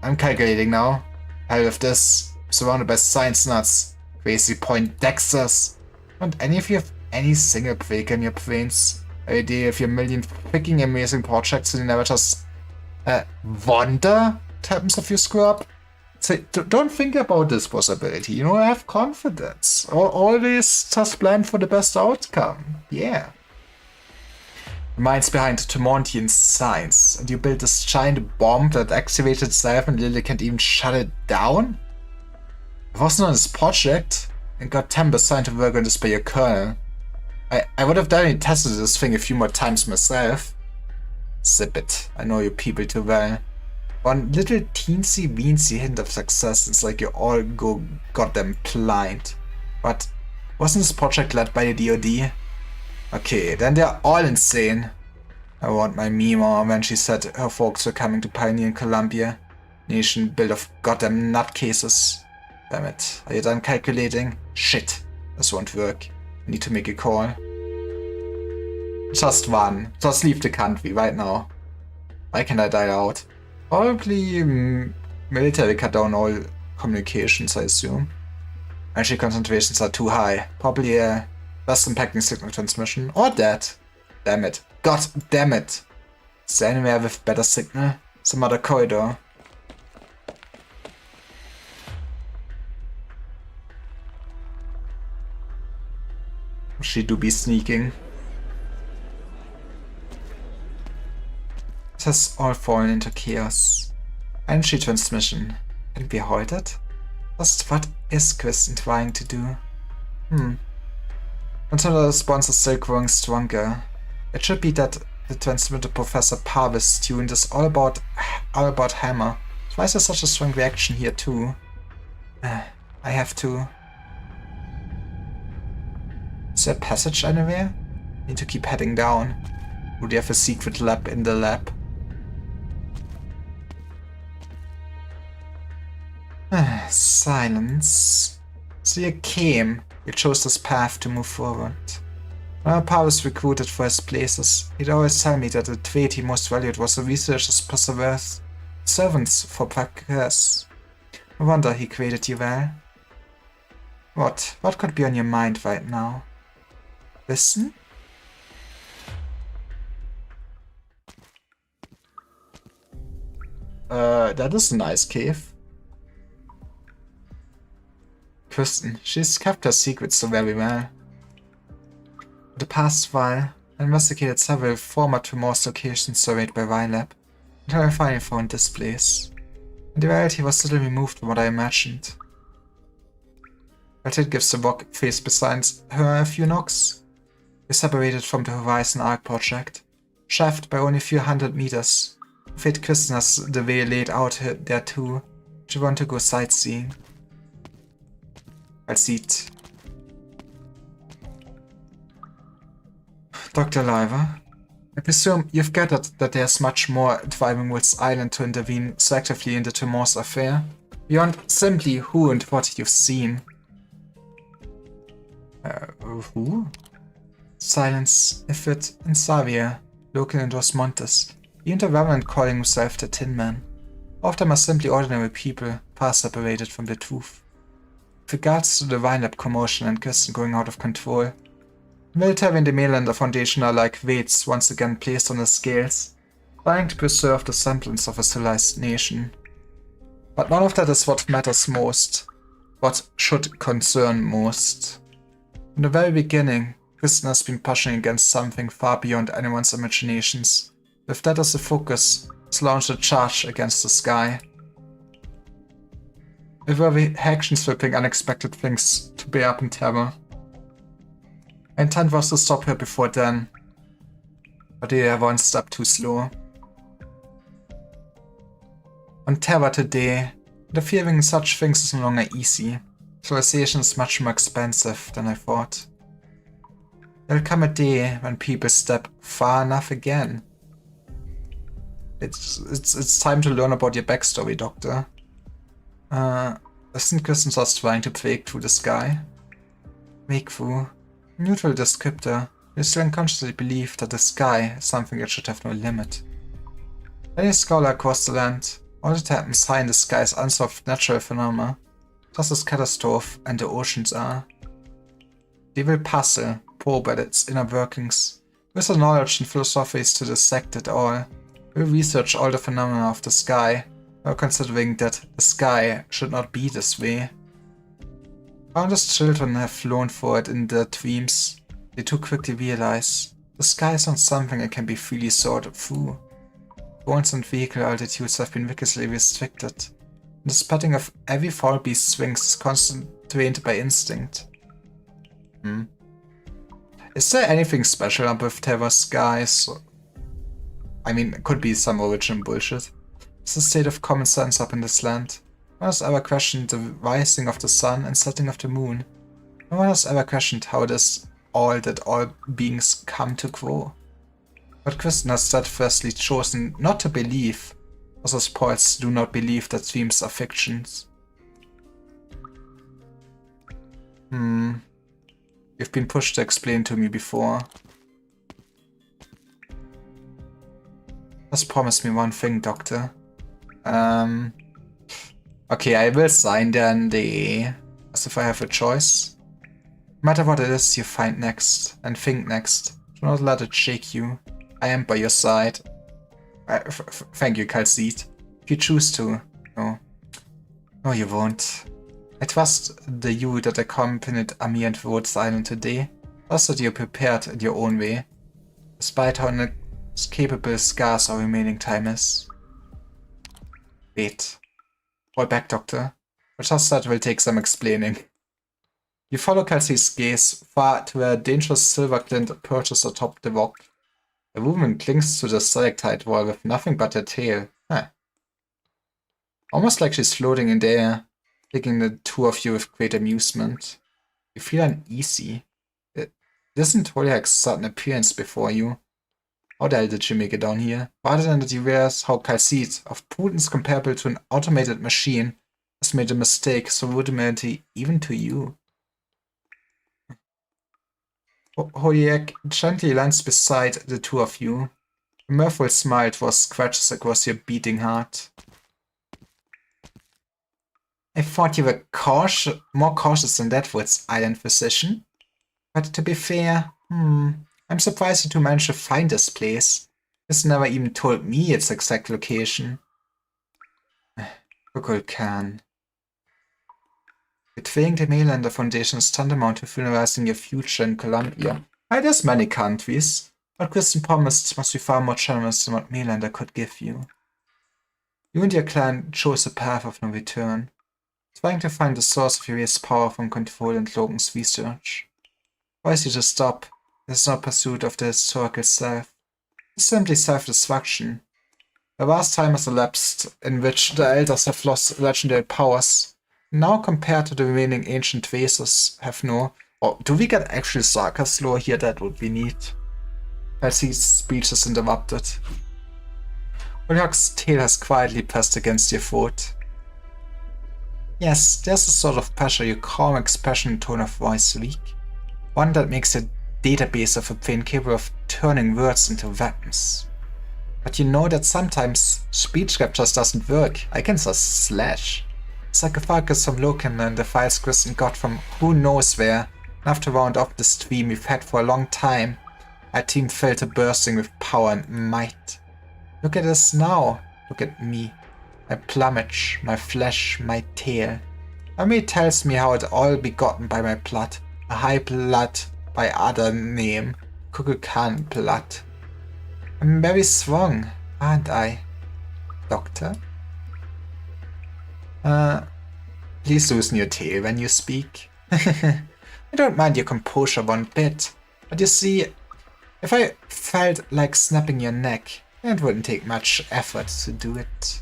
I'm calculating now. Hell with this. I'm surrounded by science nuts. Crazy point Dexters. Don't any of you have any single break in your brains? Idea of your million freaking amazing projects and you never just wonder what happens if you screw up? So, don't think about this possibility, you know, have confidence. Always just plan for the best outcome. Yeah. The mind's behind Tremontian science, and you built this giant bomb that activated itself and Lily can't even shut it down? I wasn't on this project and got 10% to work on this by your colonel. I would have definitely tested this thing a few more times myself. Zip it, I know you people too well. One little teensy weensy hint of success, it's like you all go goddamn blind. But wasn't this project led by the DoD? Okay, then they're all insane. I want my Mima when she said her folks were coming to pioneer in Columbia. nation built of goddamn nutcases. Damn it. Are you done calculating? Shit. This won't work. I need to make a call. Just one. Just leave the country right now. Why can I dial out? Probably military cut down all communications, I assume. Energy concentrations are too high. Probably a less impacting signal transmission. Or that. Damn it. God damn it. Is there anywhere with better signal? Some other corridor. She do be sneaking. It has all fallen into chaos. Energy transmission. Can it be halted? Just what is Kristen trying to do? Until the response is still growing stronger. It should be that the transmitter Professor Parvis tuned is all about Hammer. Why is there such a strong reaction here too? I have to... Is there a passage anywhere? Need to keep heading down. Would you have a secret lab in the lab? Silence. So you came. You chose this path to move forward. When our Parvis recruited for his places, he'd always tell me that the trait he most valued was the researcher's perseverance, servants for progress. No wonder he created you well. What could be on your mind right now? Listen? That is a nice cave. Kristen, she's kept her secrets so very well. For the past while, I investigated several former Tremors locations surveyed by YLab, until I finally found this place. And the reality was little removed from what I imagined. But it gives the rock face beside her a few knocks. We separated from the Horizon Arc project, shafted by only a few hundred meters. Fate Kristen has the way laid out there too. She wanted to go sightseeing. Als sieht. Dr. Liver, I presume you've gathered that there's much more driving Will's Island to intervene selectively in the Tremors affair, beyond simply who and what you've seen. Who? Silence, Ifrit, and Xavier, local in Dos Montes, even the Reverend calling himself the Tin Man. All of them are simply ordinary people, far separated from the truth. With regards to the YLab commotion and Kristen going out of control, the military and the Mainlander Foundation are like weights once again placed on the scales, trying to preserve the semblance of a civilized nation. But none of that is what matters most, what should concern most. From the very beginning, Kristen has been pushing against something far beyond anyone's imaginations. With that as the focus, it's launched a charge against the sky. With every action slipping unexpected things to bear up in terror. My intent was to stop her before then, but they are one step too slow. On Terra today, interfering in such things is no longer easy. Civilization is much more expensive than I thought. There'll come a day when people step far enough again. It's time to learn about your backstory, Doctor. Isn't Kristen just trying to break through the sky? Break through? Neutral descriptor. You still unconsciously believe that the sky is something that should have no limit. Any scholar across the land, all that happens high in the sky is unsolved natural phenomena, just as catastrophe and the oceans are. They will puzzle, probe at its inner workings. With the knowledge and philosophies to dissect it all, we'll research all the phenomena of the sky, while considering that the sky should not be this way. Countless children have flown for it in their dreams. They too quickly realize the sky is not something that can be freely sorted through. Bones and vehicle altitudes have been rigorously restricted, and the spotting of every foul beast's wings is constrained by instinct. Is there anything special above Terra's skies? I mean, it could be some original bullshit. It's the state of common sense up in this land. No one has ever questioned the rising of the sun and setting of the moon. No one has ever questioned how it is all that all beings come to grow. But Kristen has steadfastly chosen not to believe, Also, spoils do not believe that dreams are fictions. You've been pushed to explain to me before. Just promise me one thing, Doctor. Okay, I will sign then as if I have a choice. No matter what it is you find next and think next, do not let it shake you. I am by your side. Thank you, Calcite. If you choose to. No. No, you won't. I trust the you that accompanied Ami and Rhodes Island today. Trust that you're prepared in your own way, despite how inescapable scarce our remaining time is. Wait. Fall back, Doctor. But just that will take some explaining. You follow Kelsey's gaze far to a dangerous silver glint perches atop the rock. The woman clings to the stalactite wall with nothing but her tail. Huh. Almost like she's floating in the air, taking the two of you with great amusement. You feel uneasy. Isn't Holiak's sudden appearance before you? How the hell did she make it down here? Rather than that you realize how Calcite, of prudence comparable to an automated machine, has made a mistake so rudimentary even to you. Holiak gently lands beside the two of you. A mirthful smile scratches across your beating heart. I thought you were more cautious than that, Woods Island physician. But to be fair, I'm surprised you two managed to find this place. This never even told me its exact location. Kukulkan. Betraying the Mainlander Foundation is tantamount to funeralizing your future in Colombia. There's many countries, but Kristen promised must be far more generous than what Mainlander could give you. You and your clan chose a path of no return, trying to find the source of your race's power from Control and Logan's research. Wise you to stop. This is not pursuit of the historical self. It's simply self-destruction. A vast time has elapsed in which the elders have lost legendary powers. Now compared to the remaining ancient races have no... Oh, do we get actual Sarkis lore here? That would be neat. As his speech is interrupted. Holiak's tail has quietly pressed against your throat. Yes, there's a sort of pressure your calm expression and tone of voice weak. One that makes a database of a brain capable of turning words into weapons. But you know that sometimes speech rap just doesn't work. I can just slash. Sarcophagus from Loken and the files Kristen got from who knows where. Enough to round off the stream we've had for a long time. Our team felt a bursting with power and might. Look at us now. Look at me. My plumage, my flesh, my tail. Ami tells me how it all begotten by my blood. A high blood by other name. Kukulkan blood. I'm very strong, aren't I, Doctor? Please loosen your tail when you speak. I don't mind your composure one bit, but you see, if I felt like snapping your neck, it wouldn't take much effort to do it.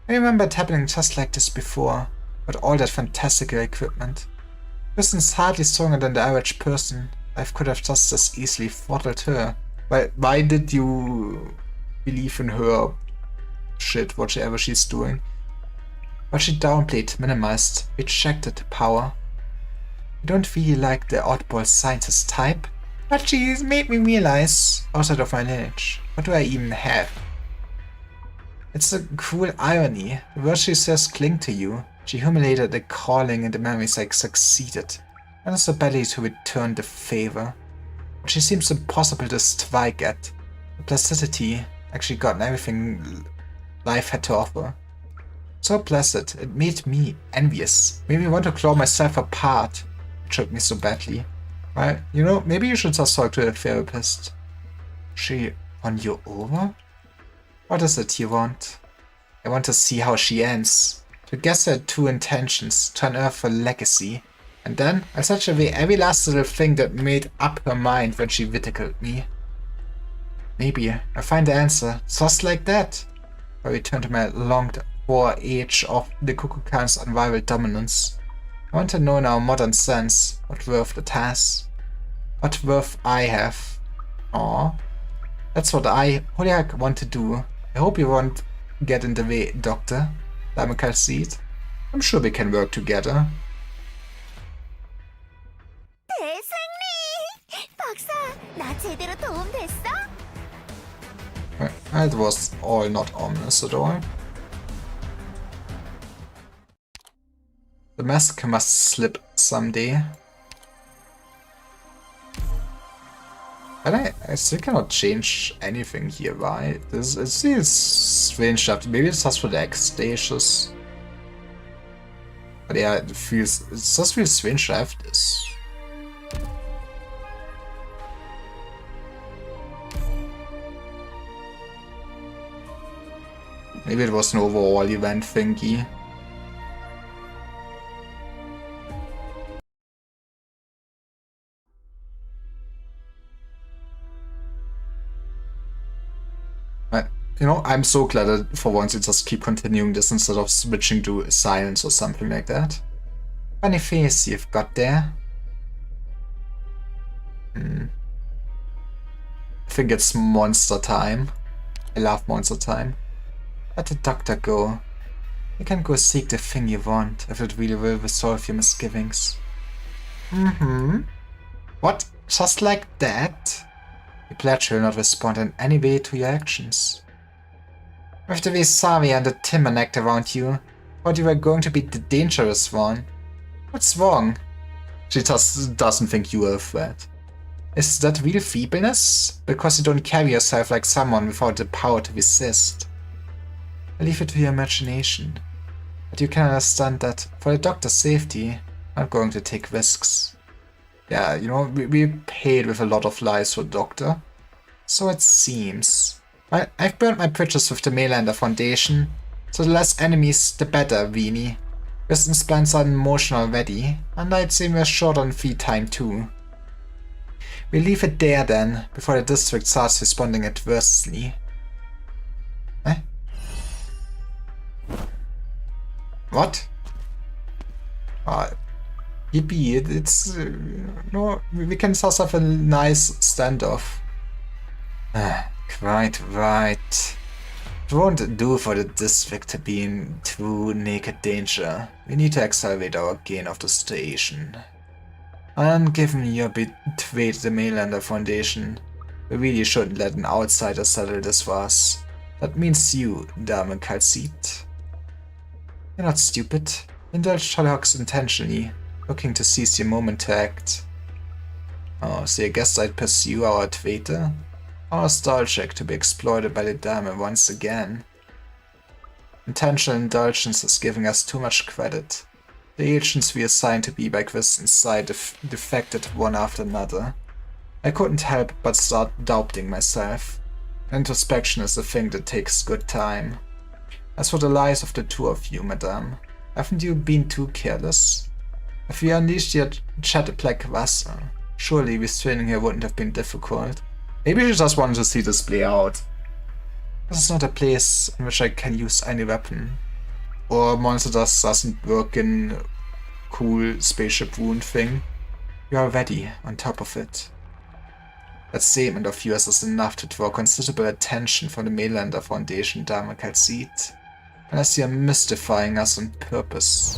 I remember it happening just like this before, with all that fantastical equipment. Kristen's hardly stronger than the average person. I could have just as easily throttled her. Well, why did you believe in her shit, whatever she's doing? But she downplayed, minimized, rejected the power. I don't really like the oddball scientist type, but she's made me realize, outside of my lineage, what do I even have? It's a cruel irony. The words she says cling to you. She humiliated the calling and the memories I succeeded, and has the ability to return the favor. But she seems impossible to strike at. The plasticity actually gotten everything life had to offer. So placid, it made me envious. Made me want to claw myself apart. It shook me so badly. Well, you know, maybe you should just talk to a therapist. She won you over? What is it you want? I want to see how she ends. To guess her true intentions, to unearth her legacy. And then, I'll touch away every last little thing that made up her mind when she ridiculed me. Maybe I'll find the answer, just like that. I return to my longed-for age of the Kukulkan's unrivaled dominance. I want to know in our modern sense what worth it has. What worth I have. Aww. That's what I, Holiak, want to do. I hope you won't get in the way, Doctor. Dame Calcid. I'm sure we can work together. 대승리! 박사, 나 제대로 도움 됐어? It was all not ominous at all. The mask must slip someday. And I still cannot change anything here, right? It feels strange that maybe it's just for the X stages. But yeah, it just feels strange to have this. Maybe it was an overall event thingy. But, you know, I'm so glad that for once it just keep continuing this instead of switching to silence or something like that. Funny face you've got there. I think it's monster time. I love monster time. Let the doctor go. You can go seek the thing you want, if it really will resolve your misgivings. What? Just like that? You pledge you'll not respond in any way to your actions. With the Visavi and the Timberneck around you, thought you were going to be the dangerous one. What's wrong? She just doesn't think you are a threat. Is that real feebleness? Because you don't carry yourself like someone without the power to resist. I leave it to your imagination. But you can understand that, for the doctor's safety, I'm not going to take risks. Yeah, you know, we paid with a lot of lives for the doctor. So it seems. I've burnt my bridges with the Mainlander Foundation, so the less enemies, the better, really. Distance plans are in motion already, and I'd say we're short on feed time too. We'll leave it there then, before the district starts responding adversely. Eh? What? Yippee, it's... no, we can just have a nice standoff. Quite right. It won't do for the district to be in true naked danger. We need to accelerate our gain of the station. And given your betrayed the Mainlander Foundation, we really shouldn't let an outsider settle this for us. That means you, Dame Calcid. You're not stupid. Indulge Sherlock's intentionally, looking to seize your moment to act. Oh, so I guess I'd pursue our traitor? Our stall check to be exploited by the Dame once again. Intentional indulgence is giving us too much credit. The agents we assigned to be by Kristen's side defected one after another. I couldn't help but start doubting myself. Introspection is a thing that takes good time. As for the lives of the two of you, madame, haven't you been too careless? If we unleashed your Chatterplack vessel, surely restraining her wouldn't have been difficult. Maybe she just wanted to see this play out. This is not a place in which I can use any weapon. Or monster just doesn't work in cool spaceship wound thing. You are already on top of it. That statement of yours is enough to draw considerable attention from the Mainlander Foundation, Dame Calcid. Unless you are mystifying us on purpose.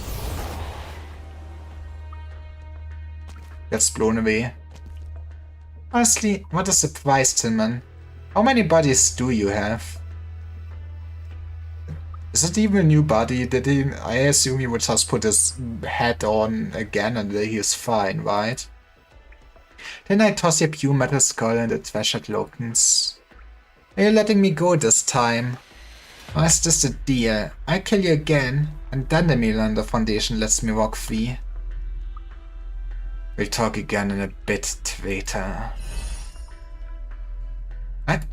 Gets blown away. Honestly, what a surprise, Tinman. How many bodies do you have? Is it even a new body? I assume he would just put his head on again and he is fine, right? Then I toss your pure metal skull and the treasured tokens. Are you letting me go this time? Or is this the deal? I kill you again, and then the Mainlander Foundation lets me walk free. We'll talk again in a bit, traitor. What?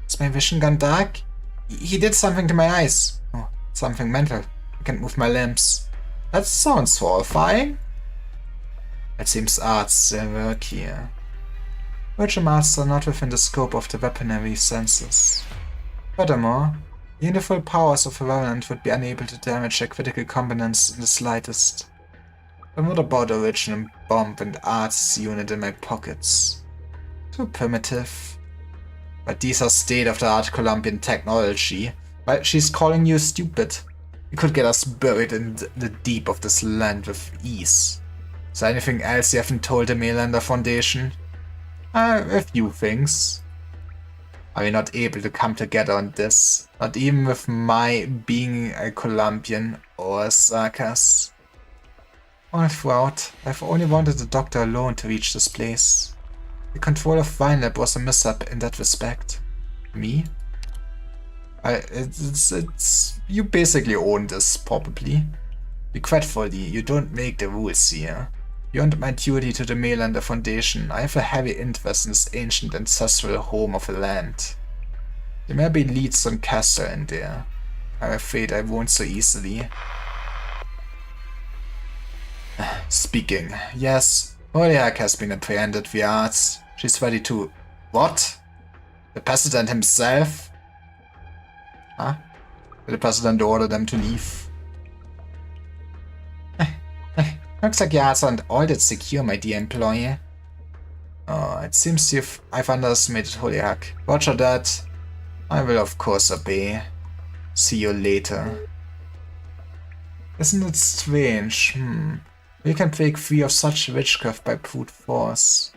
Is my vision gone dark? He did something to my eyes. Oh, something mental. I can't move my limbs. That sounds horrifying. It seems arts still work here. Virtual arts are not within the scope of the weaponry senses. Furthermore, even the full powers of a Revenant would be unable to damage their critical components in the slightest. But what about the original bomb and arts unit in my pockets? Too primitive. But these are state-of-the-art Colombian technology. Well, she's calling you stupid. You could get us buried in the deep of this land with ease. Is there anything else you haven't told the Melander Foundation? A few things. Are we not able to come together on this? Not even with my being a Colombian or a Sarkas. All throughout, I've only wanted the doctor alone to reach this place. The control of Vinelab was a mishap in that respect. Me? It's you basically own this, probably. Regretfully, you don't make the rules here. Beyond my duty to the Melander Foundation, I have a heavy interest in this ancient ancestral home of a land. There may be leads on castle in there. I'm afraid I won't so easily. Speaking, yes, Oliak has been apprehended via arts. She's ready to... What? The President himself? Huh? Did the President order them to leave? Looks like your hearts aren't all that secure, my dear employee. Oh, it seems I've underestimated Holiak. Roger that. I will of course obey. See you later. Isn't it strange? We can break free of such witchcraft by brute force.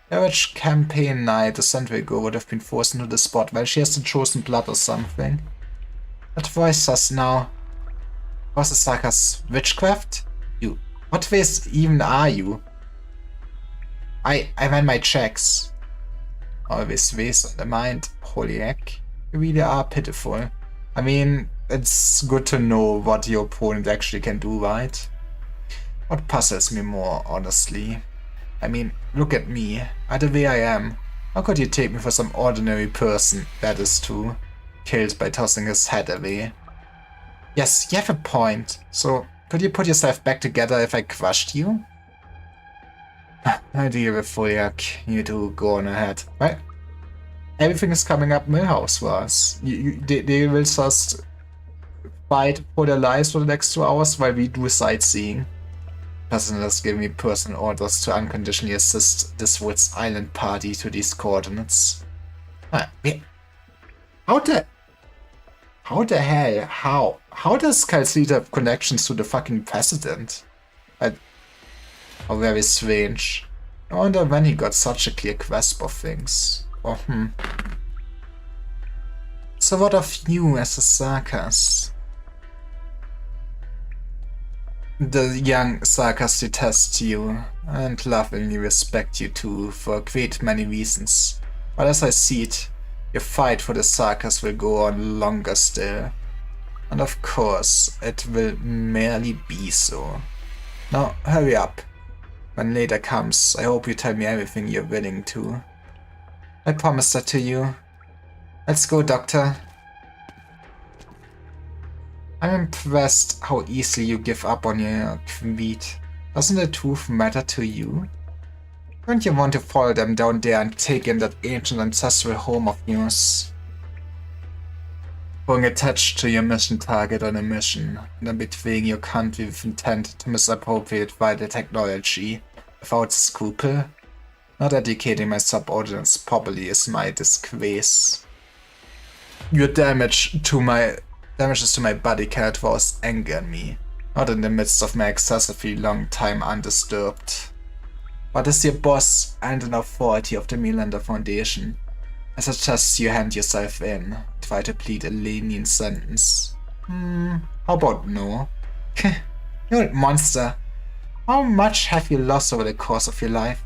The average campaign knight a century ago would have been forced into the spot while she has the chosen blood or something. But voice us now. Was the Sarkas witchcraft? You. What race even are you? I ran my checks. Always race on the mind. Holy heck. You really are pitiful. I mean, it's good to know what your opponent actually can do, right? What puzzles me more, honestly. I mean, look at me. The way I am. How could you take me for some ordinary person, that is true, killed by tossing his head away? Yes, you have a point. So, could you put yourself back together if I crushed you? My dear Foliak, you two go on ahead. Right? Everything is coming up Millhouse for us. They will just fight for their lives for the next 2 hours while we do sightseeing. President has given me personal orders to unconditionally assist this Woods Island party to these coordinates. How the hell? How does Calcita have connections to the fucking president? How very strange. I wonder when he got such a clear grasp of things. Oh, So what of you as a Sarkas? The young Sarkas detest you, and lovingly respect you too for a great many reasons. But as I see it, your fight for the Sarkas will go on longer still. And of course, it will merely be so. Now, hurry up. When later comes, I hope you tell me everything you're willing to. I promise that to you. Let's go, Doctor. I'm impressed how easily you give up on your creed. Doesn't the truth matter to you? Don't you want to follow them down there and take in that ancient ancestral home of yours? Being attached to your mission target on a mission, and then betraying your country with intent to misappropriate vital technology without scruple? Not educating my subordinates properly is my disgrace. Your damages to my body cannot rouse anger in me, not in the midst of my excessively long time undisturbed. But as your boss and an authority of the Melander Foundation, I suggest you hand yourself in, try to plead a lenient sentence. How about no? You old monster, how much have you lost over the course of your life?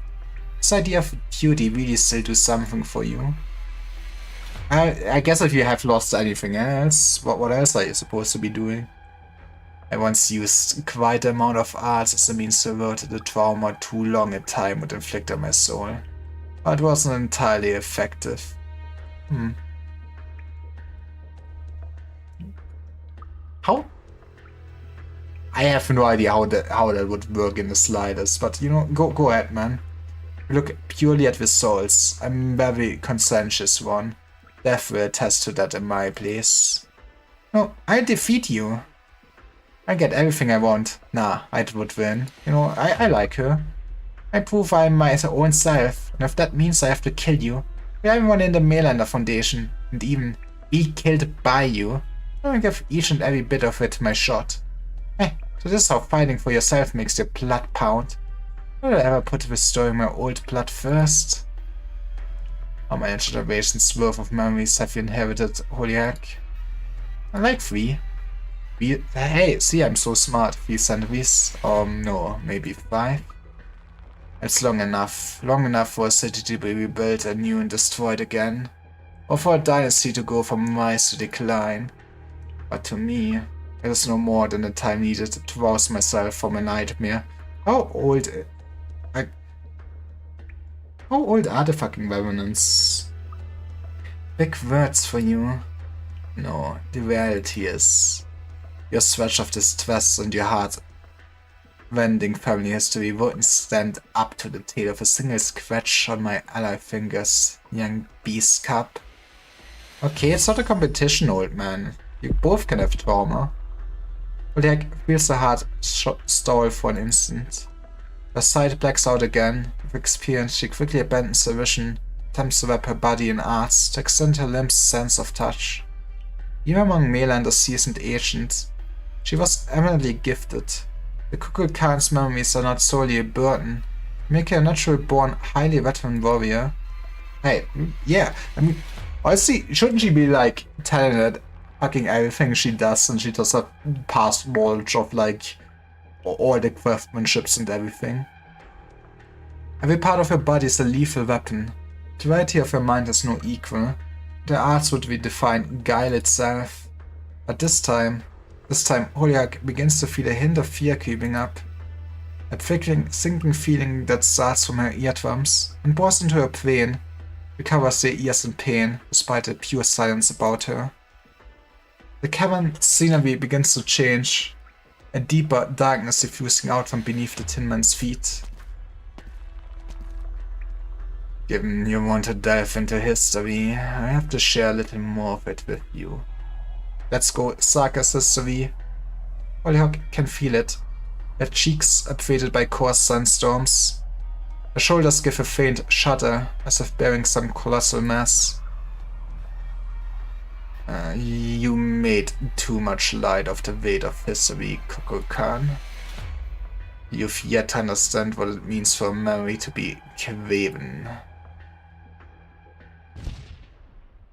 This idea of duty really still do something for you? I guess if you have lost anything else, what else are you supposed to be doing? I once used quite an amount of arts as a means to avert the trauma too long a time would inflict on my soul. But it wasn't entirely effective. How? I have no idea how that would work in the slightest, but you know, go ahead, man. Look purely at results. I'm a very conscientious one. Death will attest to that in my place. No, I'll defeat you. I get everything I want. Nah, I would win. You know, I like her. I prove I'm my own self, and if that means I have to kill you, everyone in the Melander Foundation, and even be killed by you, I will give each and every bit of it my shot. Hey, so this is how fighting for yourself makes your blood pound. Will I ever put restoring my old blood first? How many generations worth of memories have you inherited, Holiak? I like 3. Hey, see, I'm so smart. 3 centuries? No, maybe 5. It's long enough. Long enough for a city to be rebuilt anew and destroyed again. Or for a dynasty to go from rise to decline. But to me, it is no more than the time needed to rouse myself from a nightmare. How old are the fucking revenants? Big words for you. No, the reality is, your stretch of distress and your heart-rending family history wouldn't stand up to the tale of a single scratch on my ally fingers, young beast cub. Okay, it's not a competition, old man. You both can have trauma. Oliak feels the heart stall for an instant. Her sight blacks out again. With experience, she quickly abandons her vision, attempts to wrap her body in arts to extend her limbs' sense of touch. Even among Melander's seasoned agents, she was eminently gifted. The Kukulkan's Khan's memories are not solely a burden, make her a natural-born, highly veteran warrior. Hey, yeah, I mean, honestly, shouldn't she be, like, talented at fucking everything she does, and she does have past knowledge of, like, all the craftsmanships and everything? Every part of her body is a lethal weapon. The variety of her mind has no equal. The arts would redefine guile itself. But this time, Holiak begins to feel a hint of fear creeping up. A prickling, sinking feeling that starts from her eardrums and bores into her brain, recovers their ears in pain despite the pure silence about her. The cavern scenery begins to change, a deeper darkness diffusing out from beneath the Tin Man's feet. Given you want to delve into history, I have to share a little more of it with you. Let's go, Saka's history. Hollyhock can feel it. Her cheeks upfaded by coarse sunstorms. Her shoulders give a faint shudder, as if bearing some colossal mass. You made too much light of the weight of history, Kukulkan. You've yet to understand what it means for a memory to be craven.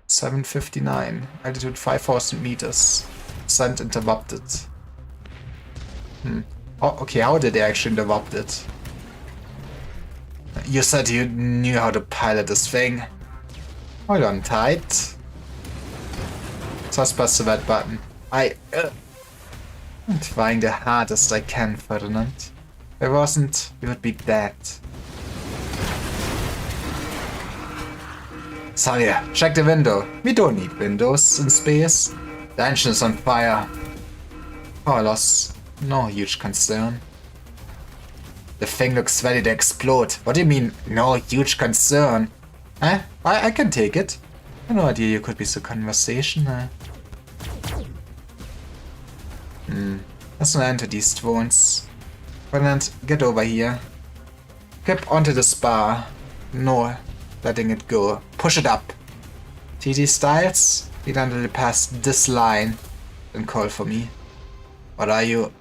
759, altitude 5000 meters. Send interrupted. Oh, okay, how did they actually interrupt it? You said you knew how to pilot this thing. Hold on tight. Just press the red button. I'm trying the hardest I can, Ferdinand. If I wasn't, we would be dead. Salia, check the window. We don't need windows in space. The engine is on fire. Power loss, no huge concern. The thing looks ready to explode. What do you mean, no huge concern? Eh? I can take it. I had no idea you could be so conversational. Let's not enter these drones. Ferdinand, get over here. Grip onto the spar. No letting it go. Push it up. TT Styles, get until you pass this line. Then call for me. What are you?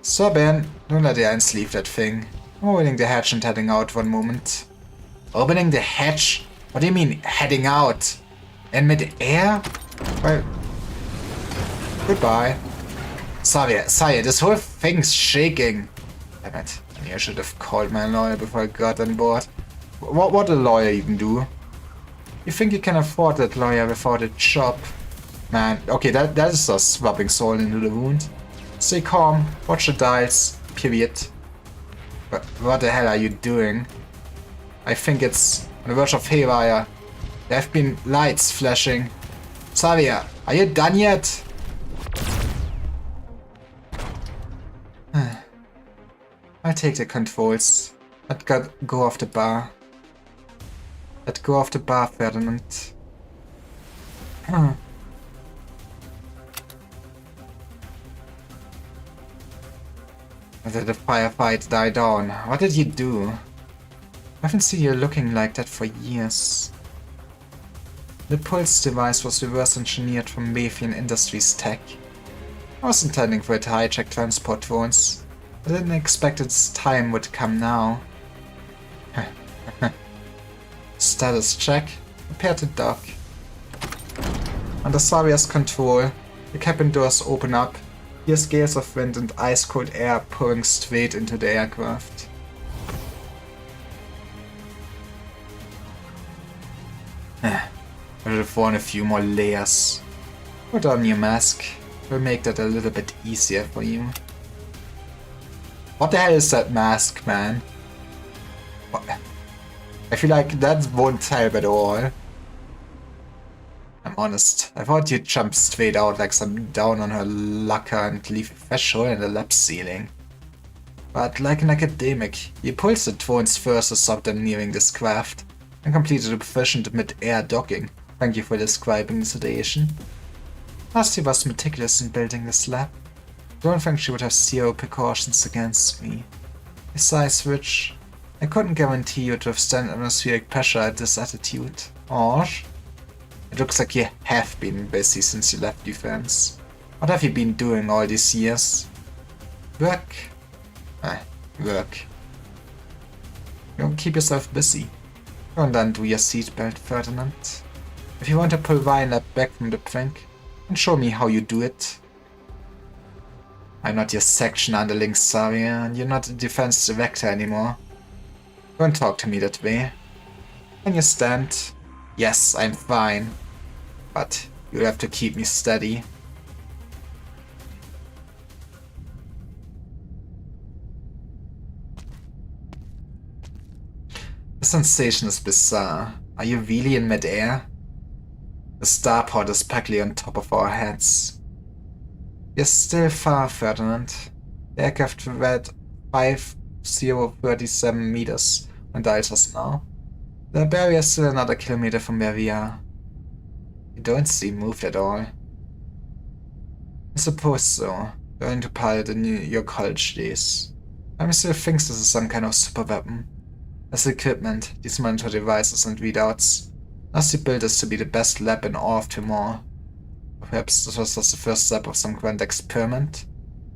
Sobin, don't let the ants leave that thing. I'm opening the hatch and heading out one moment. Opening the hatch? What do you mean, heading out? In mid-air? Well, goodbye. Sorry, this whole thing's shaking. Damn it, I knew I should have called my lawyer before I got on board. What a lawyer even do? You think you can afford that lawyer without a job? Man, okay, that is just rubbing salt into the wound. Stay calm, watch the dials, period. But what the hell are you doing? I think it's on the verge of haywire. There have been lights flashing. Xavier, are you done yet? I'll take the controls. Let go of the bar. Let go of the bar, Ferdinand. Let the firefight die down. What did you do? I haven't seen you looking like that for years. The pulse device was reverse engineered from Mafian Industries tech. I was intending for it to hijack transport drones. I didn't expect its time would come now. Status check. Prepare to dock. Under Savia's control, the cabin doors open up. Here's gales of wind and ice-cold air pouring straight into the aircraft. I should have worn a few more layers. Put on your mask. Will make that a little bit easier for you. What the hell is that mask, man? What? I feel like that won't help at all. I'm honest. I thought you'd jump straight out like some down on her lacquer and leave a fresh hole in the lab ceiling. But like an academic, you pulsed the drones first to stop them nearing this craft, and completed a proficient mid-air docking. Thank you for describing the situation. Nasty was meticulous in building this lab. I don't think she would have zero precautions against me. Besides which, I couldn't guarantee you to withstand atmospheric pressure at this altitude. Or it looks like you have been busy since you left defense. What have you been doing all these years? Work? Work. Don't keep yourself busy. Don't undo your seatbelt, Ferdinand. If you want to pull Violet back from the brink, then show me how you do it. I'm not your section underling, Saria, and you're not a defense director anymore. Don't talk to me that way. Can you stand? Yes, I'm fine. But you'll have to keep me steady. The sensation is bizarre. Are you really in midair? The starport is practically on top of our heads. You're still far, Ferdinand. The aircraft read 5037 meters on dials us now. The barrier is still another kilometer from where we are. You don't seem moved at all. I suppose so. Going to pilot in your college days. I still thinks this is some kind of super weapon. As equipment, these monitor devices and readouts. Nasty built this to be the best lab in all of Timor. Perhaps this was just the first step of some grand experiment?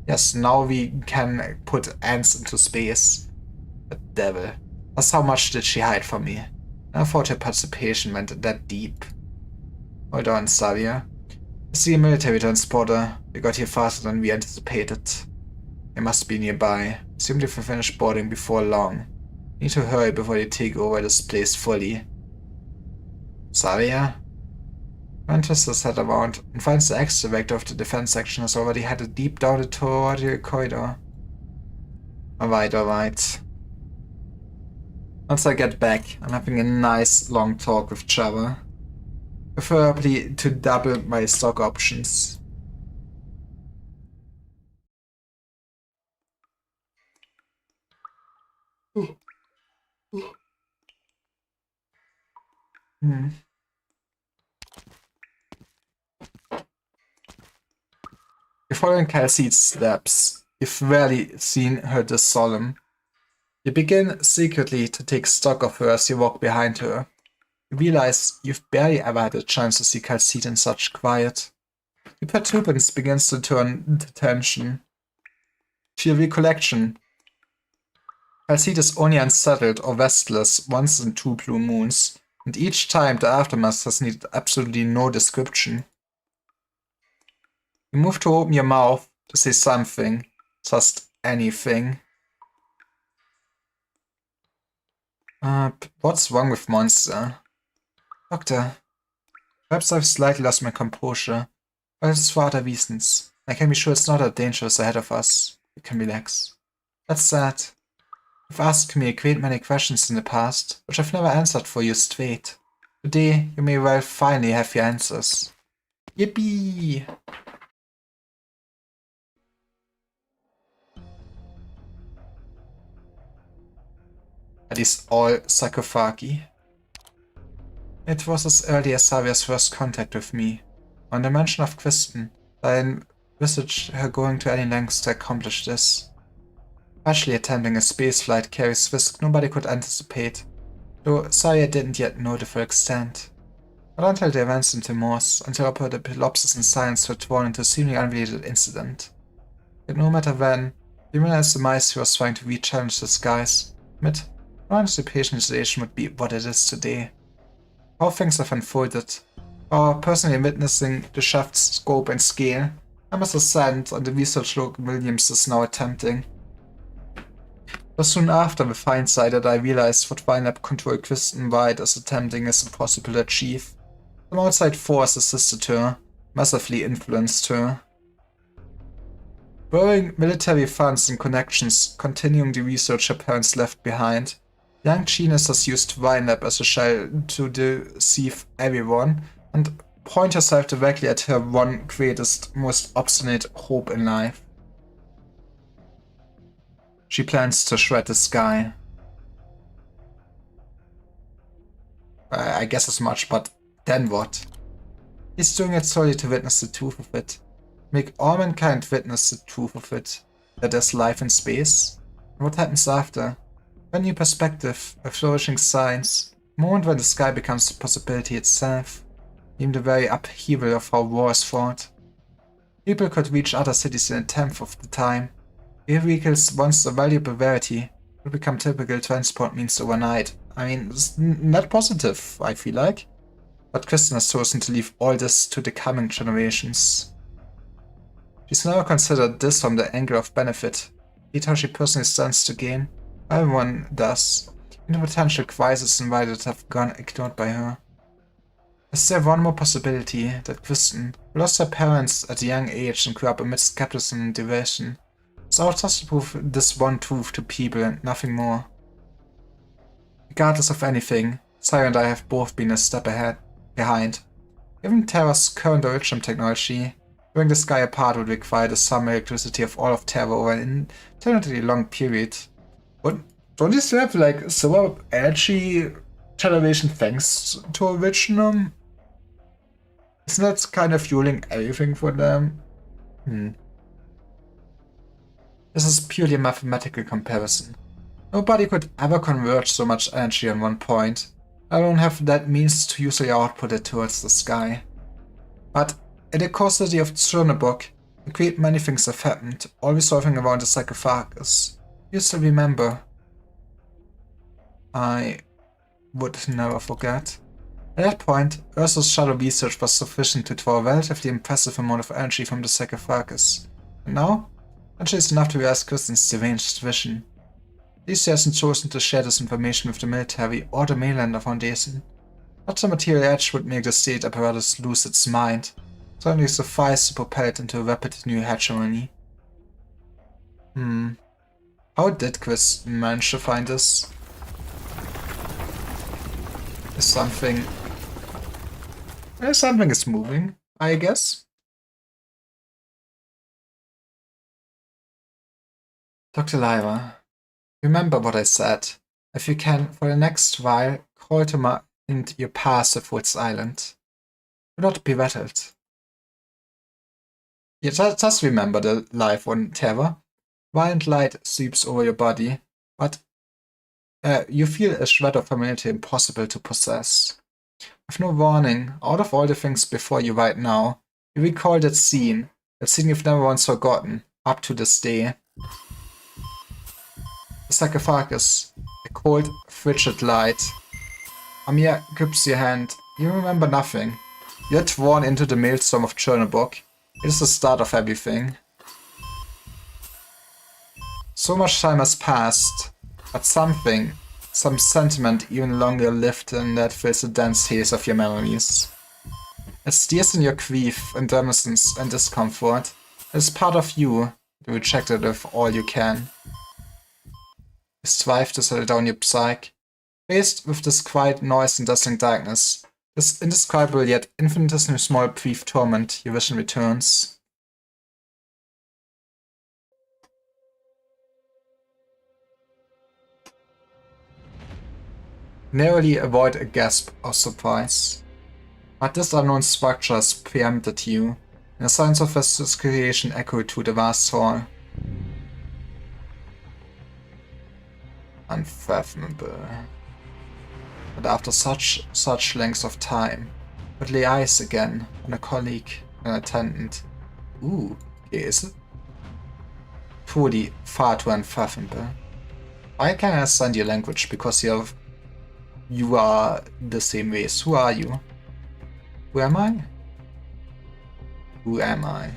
Yes, now we can put ants into space. The devil. That's how much did she hide from me. I thought her participation went that deep. Hold on, Savia. I see a military transporter. We got here faster than we anticipated. They must be nearby. Assumed if we finish boarding before long. Need to hurry before they take over this place fully. Savia? Manchester's head around and finds the ex-director of the defense section has already headed deep down the Toradial corridor. Alright. Once I get back, I'm having a nice long talk with Java. Preferably to double my stock options. You're following Kelsey's steps. You've rarely seen her this solemn. You begin secretly to take stock of her as you walk behind her. You realize you've barely ever had a chance to see Kelsey in such quiet. Your perturbance begins to turn into tension. To your recollection, Kelsey is only unsettled or restless once in 2 blue moons, and each time the aftermath has needed absolutely no description. You move to open your mouth to say something, just anything. What's wrong with Monster? Doctor, perhaps I've slightly lost my composure, but it's for other reasons. I can be sure it's not that dangerous ahead of us. You can relax. That's sad. You've asked me a great many questions in the past, which I've never answered for you straight. Today, you may well finally have your answers. Yippee! That is all sarcophagi. It was as early as Savia's first contact with me. On the mention of Kristen, I envisaged her going to any lengths to accomplish this. Actually attempting a spaceflight carries risk nobody could anticipate, though Savia didn't yet know the full extent. But until the events in Timor's, until apocalypses and science were torn into a seemingly unrelated incident. Yet no matter when, even as the mice was trying to re-challenge the skies, amid no anticipation situation would be what it is today. How things have unfolded, or personally witnessing the shift's scope and scale, I must ascend on the research Logan Williams is now attempting. It was soon after with hindsight that I realized what Vinelab control Kristen White is attempting is impossible to achieve. Some outside force assisted her, massively influenced her. Borrowing military funds and connections, continuing the research her parents left behind, young geniuses used Vinelab as a shell to deceive everyone and point herself directly at her one greatest, most obstinate hope in life. She plans to shred the sky. I guess as much, but then what? He's doing it solely to witness the truth of it. Make all mankind witness the truth of it. That there's life in space. And what happens after? A new perspective, a flourishing science, a moment when the sky becomes a possibility itself. Even the very upheaval of how war is fought. People could reach other cities in a tenth of the time. Air vehicles, once a valuable rarity, will become typical transport means overnight. I mean, it's not positive, I feel like. But Kristen has chosen to leave all this to the coming generations. She's never considered this from the angle of benefit, be it how she personally stands to gain. Everyone does, in the potential crises and why that have gone ignored by her. Is there one more possibility that Kristen, who lost her parents at a young age and grew up amidst capitalism and depression, is out just to prove this one truth to people and nothing more? Regardless of anything, Sarah and I have both been a step behind. Given Terra's current original technology, tearing the sky apart would require the sum electricity of all of Terra over an eternally long period. But don't you still have like solar energy generation thanks to originum? Isn't that kind of fueling everything for them? This is purely a mathematical comparison. Nobody could ever converge so much energy on one point. I don't have that means to usually output it towards the sky. But in the core city of Chernobog, a great many things have happened, all resolving around the sarcophagus. You still remember. I would never forget. At that point, Ursa's shadow research was sufficient to draw a relatively impressive amount of energy from the sarcophagus. And now, energy is enough to realize Kristen's deranged vision. At least she hasn't chosen to share this information with the military or the mainlander foundation. Such a material edge would make the state apparatus lose its mind, so only suffice to propel it into a rapid new hegemony. How did Kristen manage to find this? Something is moving, I guess. Dr. Lyra, remember what I said. If you can, for the next while, call to mind your past of Woods Island. Do not be rattled. You just remember the life on Terra. Violent light sweeps over your body, but you feel a shred of familiarity impossible to possess. With no warning, out of all the things before you right now, you recall that scene you've never once forgotten, up to this day. The sarcophagus, a cold, frigid light. Amir grips your hand. You remember nothing. You're drawn into the maelstrom of Chernobog. It is the start of everything. So much time has passed, but some sentiment even longer lived than that fills the dense haze of your memories. It steers in your grief and reminiscence and discomfort. It is part of you, you reject it with all you can. You strive to settle down your psyche. Faced with this quiet noise and dazzling darkness, this indescribable yet infinitesimally small brief torment, your vision returns. Narrowly avoid a gasp of surprise. But this unknown structure has preempted you, and the sounds of its creation echo through the vast hall. Unfathomable. But after such lengths of time, But lay eyes again on a colleague, an attendant. Okay, is it? Poorly, far too unfathomable. I can understand your language because you are the same race. Who are you? Who am I? Who am I?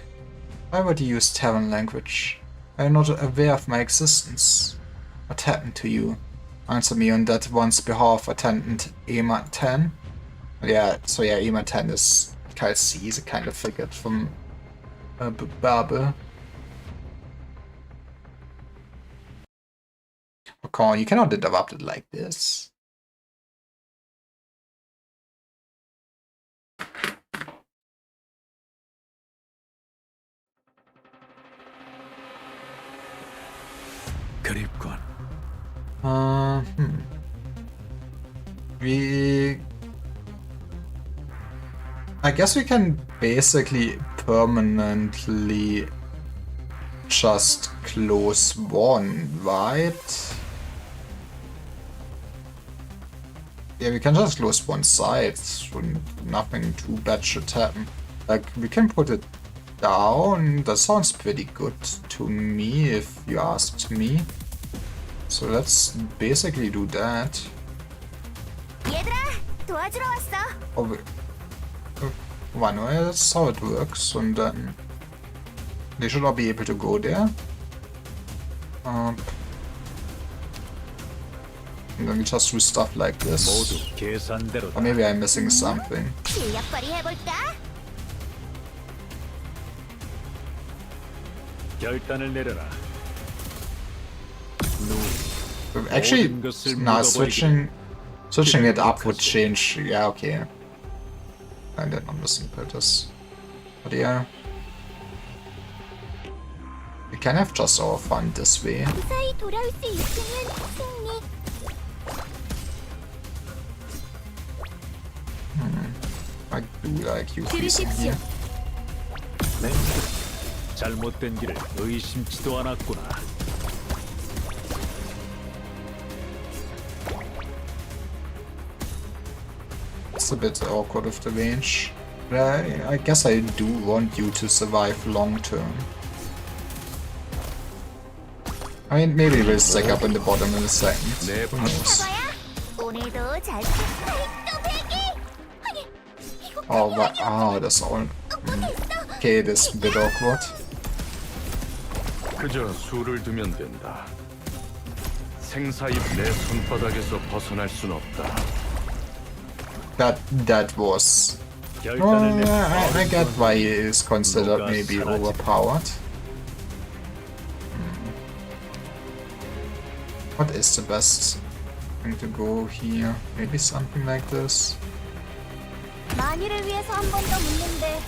Why would you use Terran language? I am not aware of my existence. What happened to you? Answer me on that once behalf, attendant Ema 10. Yeah, so yeah, Ema 10 is KC, is a kind of figure from Babel. Oh, come on, you cannot interrupt it like this. 그립군. I guess we can basically permanently just close one, right? Yeah, we can just close one side, so nothing too bad should happen. Like, we can put it down. That sounds pretty good to me, if you asked me. So let's basically do that. 얘들아, 도와주러 왔어. Oh, one way, that's how it works, and then they should all be able to go there. And then we just do stuff like this. 모두 계산대로다. Or maybe I'm missing something. 실력벌이 해볼까? 결단을 내려라. Actually, nah, switching it up would change. Yeah, okay. I did not listen to this. But yeah. We can have just our fun this way. 무사히 돌아올 수 있으면 승리. I do like you freezing 들으십시오. here. 네. 잘못된 길을 의심치도 않았구나. It's a bit awkward with the range. But I guess I do want you to survive long term. I mean, maybe we'll stack up in the bottom in a second. Who knows? 사과야, 오늘도 잘 또 배기. 아니, 이거 Oh, that's all. Okay, this is a bit awkward. 그저 수를 두면 된다. 생사입 내 손바닥에서 벗어날 순 없다. That was. 결단을 내려라. I get why he is considered maybe overpowered. What is the best thing to go here? Maybe something like this. 만일을 위해서 한 번 더 묻는데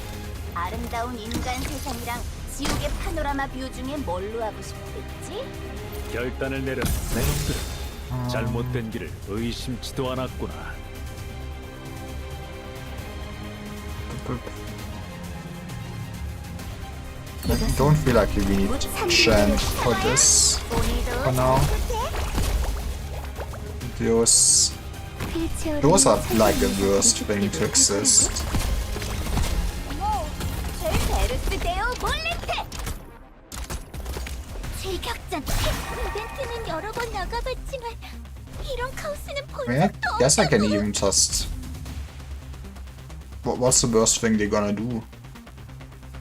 아름다운 인간 세상이랑 지옥의 파노라마 뷰 중에 뭘로 하고 싶을지? 결단을 내려라. 내 놈들은 잘못된 길을 의심치도 않았구나. I don't feel like we need Shen for this for now. Those are like the worst thing to exist. 제일 베르스 데오 몰레테! 즐격전 이벤트는 여러 번 나가봤지만 이런 카오스는 본 I mean, I 적도 guess I can 없다고. even just. What's the worst thing they're gonna do?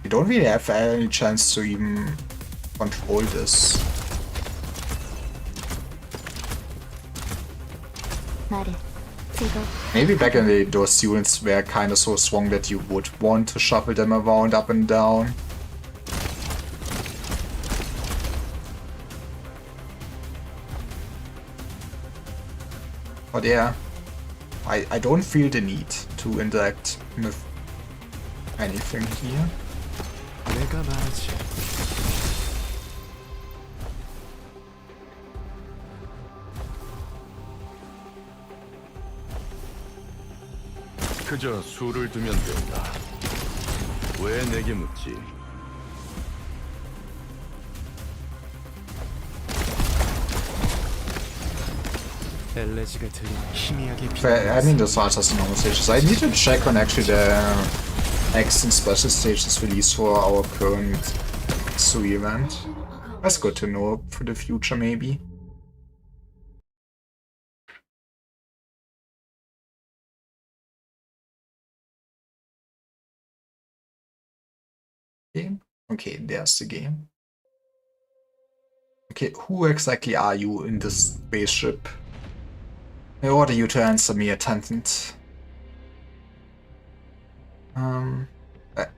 We don't really have any chance to even control this. 말해. 제가 Maybe back in the day, those units were kind of so strong that you would want to shuffle them around up and down. But yeah, I don't feel the need to interact with anything here. 내가 말하지. 그저 수를 두면 된다. 왜 내게 묻지? 엘레지가 들리는 희미하게 But I mean, this art has normal stages. I need to check on actually the X and special stages release for our current Sui event. That's good to know for the future, maybe. Game? Okay, there's the game. Okay, who exactly are you in this spaceship? I order you to answer me, attendant.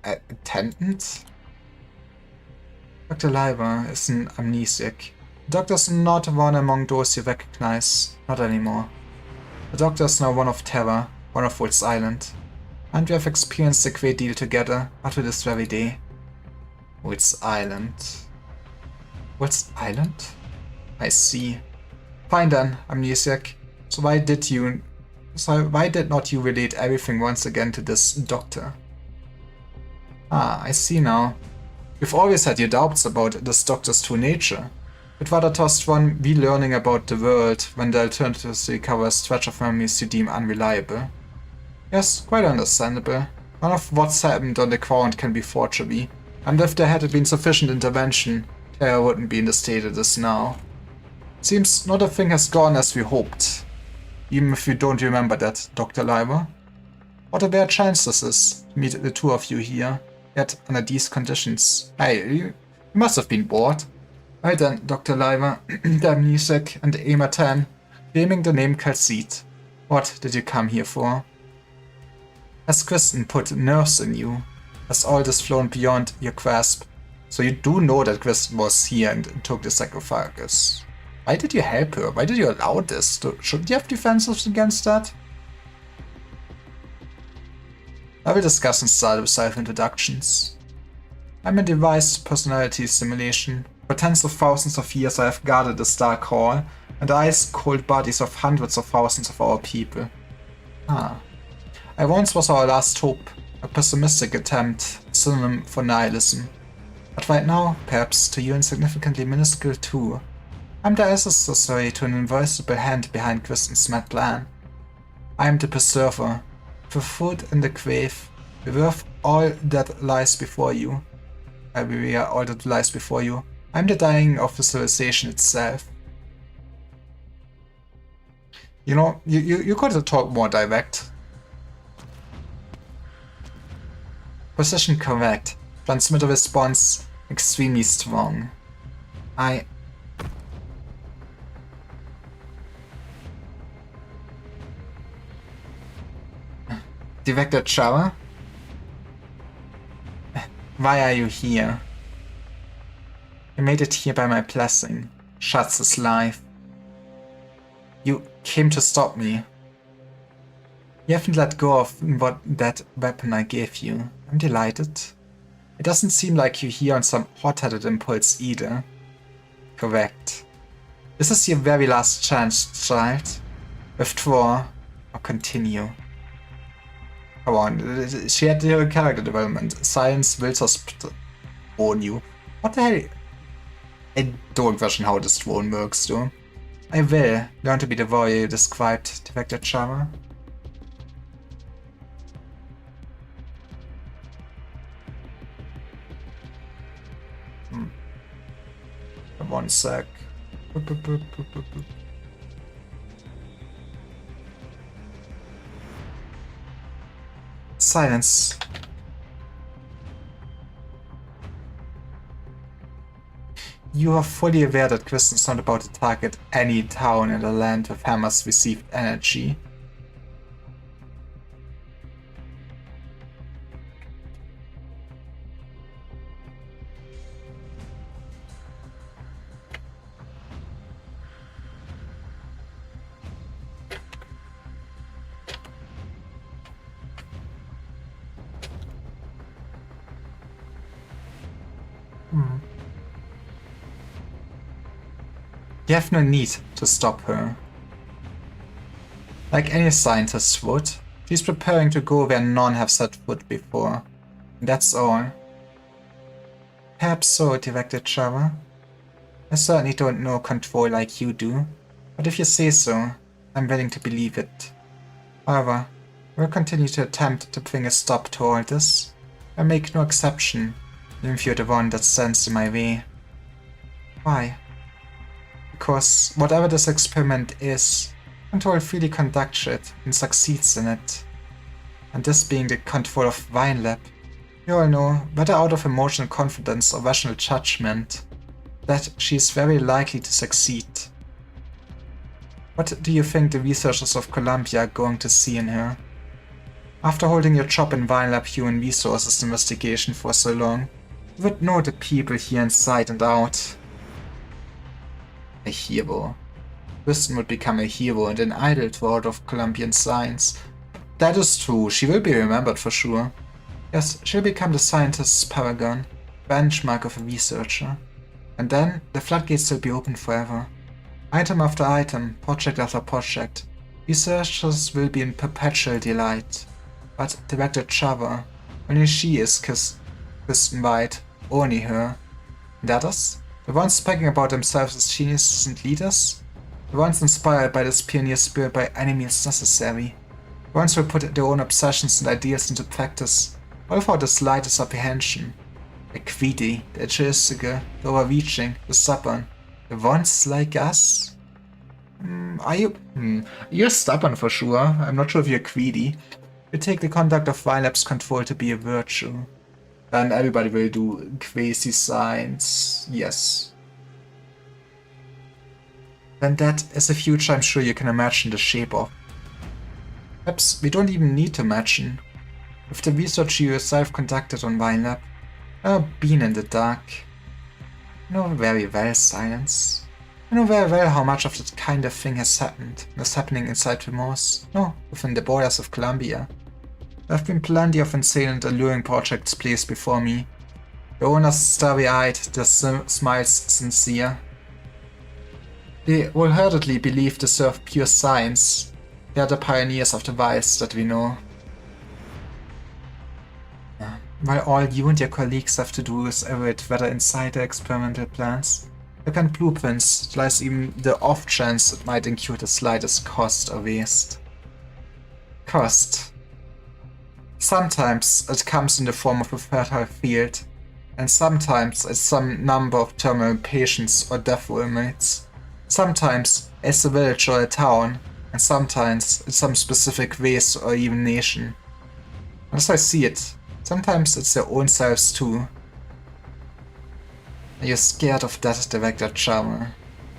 Attendant? Dr. Liver is an amnesiac. The doctor's not one among those you recognize. Not anymore. The doctor is now one of Terra, one of Woods Island. And we have experienced a great deal together, up to this very day. Woods Island. Woods Island? I see. Fine then, amnesiac. So why did not you relate everything once again to this doctor? Ah, I see now. You've always had your doubts about this doctor's true nature. But rather trust one relearning about the world when the alternatives to recover a stretch of memories you deem unreliable. Yes, quite understandable. None of what's happened on the ground can be forgery, and if there had been sufficient intervention, Terra wouldn't be in the state it is now. Seems not a thing has gone as we hoped. Even if you don't remember that, Dr. Liver. What a rare chance this is, to meet the two of you here, yet under these conditions. Hey, you must have been bored. Well then, Dr. Liver, the amnesiac and the Aim-10, claiming the name Calcite. What did you come here for? Has Kristen put nerves in you? Has all this flown beyond your grasp? So you do know that Kristen was here and took the sarcophagus. Why did you help her? Why did you allow this? Shouldn't you have defenses against that? I will discuss in style with self-introductions. I'm a devised personality simulation. For tens of thousands of years I have guarded this dark hall and the ice-cold bodies of hundreds of thousands of our people. Ah. I once was our last hope, a pessimistic attempt, a synonym for nihilism. But right now, perhaps to you insignificantly minuscule too, I'm the accessory to an invisible hand behind Kristen's mad plan. I am the preserver, the food in the grave, beware all that lies before you. Beware all that lies before you. I'm the dying of the civilization itself. You know, you gotta talk more direct. Position correct. Transmitter response extremely strong. Director Chara? Why are you here? You made it here by my blessing. Schatz's life. You came to stop me. You haven't let go of that weapon I gave you. I'm delighted. It doesn't seem like you're here on some hot-headed impulse either. Correct. This is your very last chance, child. Withdraw or continue. Come on, she had her character development. Science will spawn you. What the hell? I don't question how this drone works, though. I will learn to be the warrior you described, Director Chara. One sec. Silence. You are fully aware that Kristen's not about to target any town in the land with hammers received energy. You have no need to stop her. Like any scientist would, she's preparing to go where none have set foot before. And that's all. Perhaps so, Director Chara. I certainly don't know control like you do, but if you say so, I'm willing to believe it. However, I will continue to attempt to bring a stop to all this. I make no exception, even if you're the one that stands in my way. Why? Because whatever this experiment is, Control freely conducts it and succeeds in it. And this being the control of Vine Lab, you all know, whether out of emotional confidence or rational judgment, that she is very likely to succeed. What do you think the researchers of Columbia are going to see in her? After holding your job in Vine Lab Human Resources investigation for so long, you would know the people here inside and out. A hero. Kristen would become a hero and an idol to all of Columbian science. That is true, she will be remembered for sure. Yes, she'll become the scientist's paragon, benchmark of a researcher. And then, the floodgates will be open forever. Item after item, project after project, researchers will be in perpetual delight. But Director Chava, only she is Kristen White, only her. And others? The ones speaking about themselves as geniuses and leaders? The ones inspired by this pioneer spirit by any means necessary? The ones who put their own obsessions and ideas into practice, all without the slightest apprehension? The greedy, the egoistical, the overreaching, the stubborn. The ones like us? You're stubborn for sure. I'm not sure if you're greedy. You take the conduct of Vine Lab's control to be a virtue. Then everybody will do crazy science. Yes. Then that is a future I'm sure you can imagine the shape of. Perhaps we don't even need to imagine. With the research you yourself conducted on Vine Lab, I've been in the dark. I know very well science. I know very well how much of that kind of thing has happened and is happening inside Remorse. No, within the borders of Columbia. There have been plenty of insane and alluring projects placed before me. The owners starry-eyed, their smiles sincere. They wholeheartedly believe they serve pure science. They are the pioneers of the vice that we know. While all you and your colleagues have to do is evaluate whether inside the experimental plans, look at blueprints, there lies even the off chance it might incur the slightest cost or waste. Cost. Sometimes it comes in the form of a fertile field, and sometimes as some number of terminal patients or death row inmates. Sometimes as a village or a town, and sometimes it's some specific race or even nation. As I see it, sometimes it's their own selves too. Are you scared of that, Director Charmer?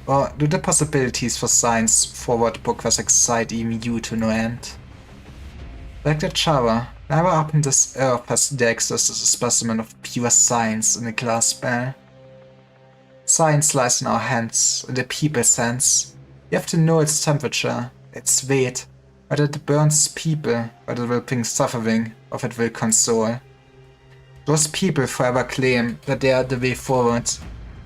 Or do the possibilities for science forward progress excite even you to no end? Director Chava, never up in this earth has there existed a specimen of pure science in a glass bell. Science lies in our hands, in the people's hands. You have to know its temperature, its weight, whether it burns people, whether it will bring suffering, or if it will console. Those people forever claim that they are the way forward,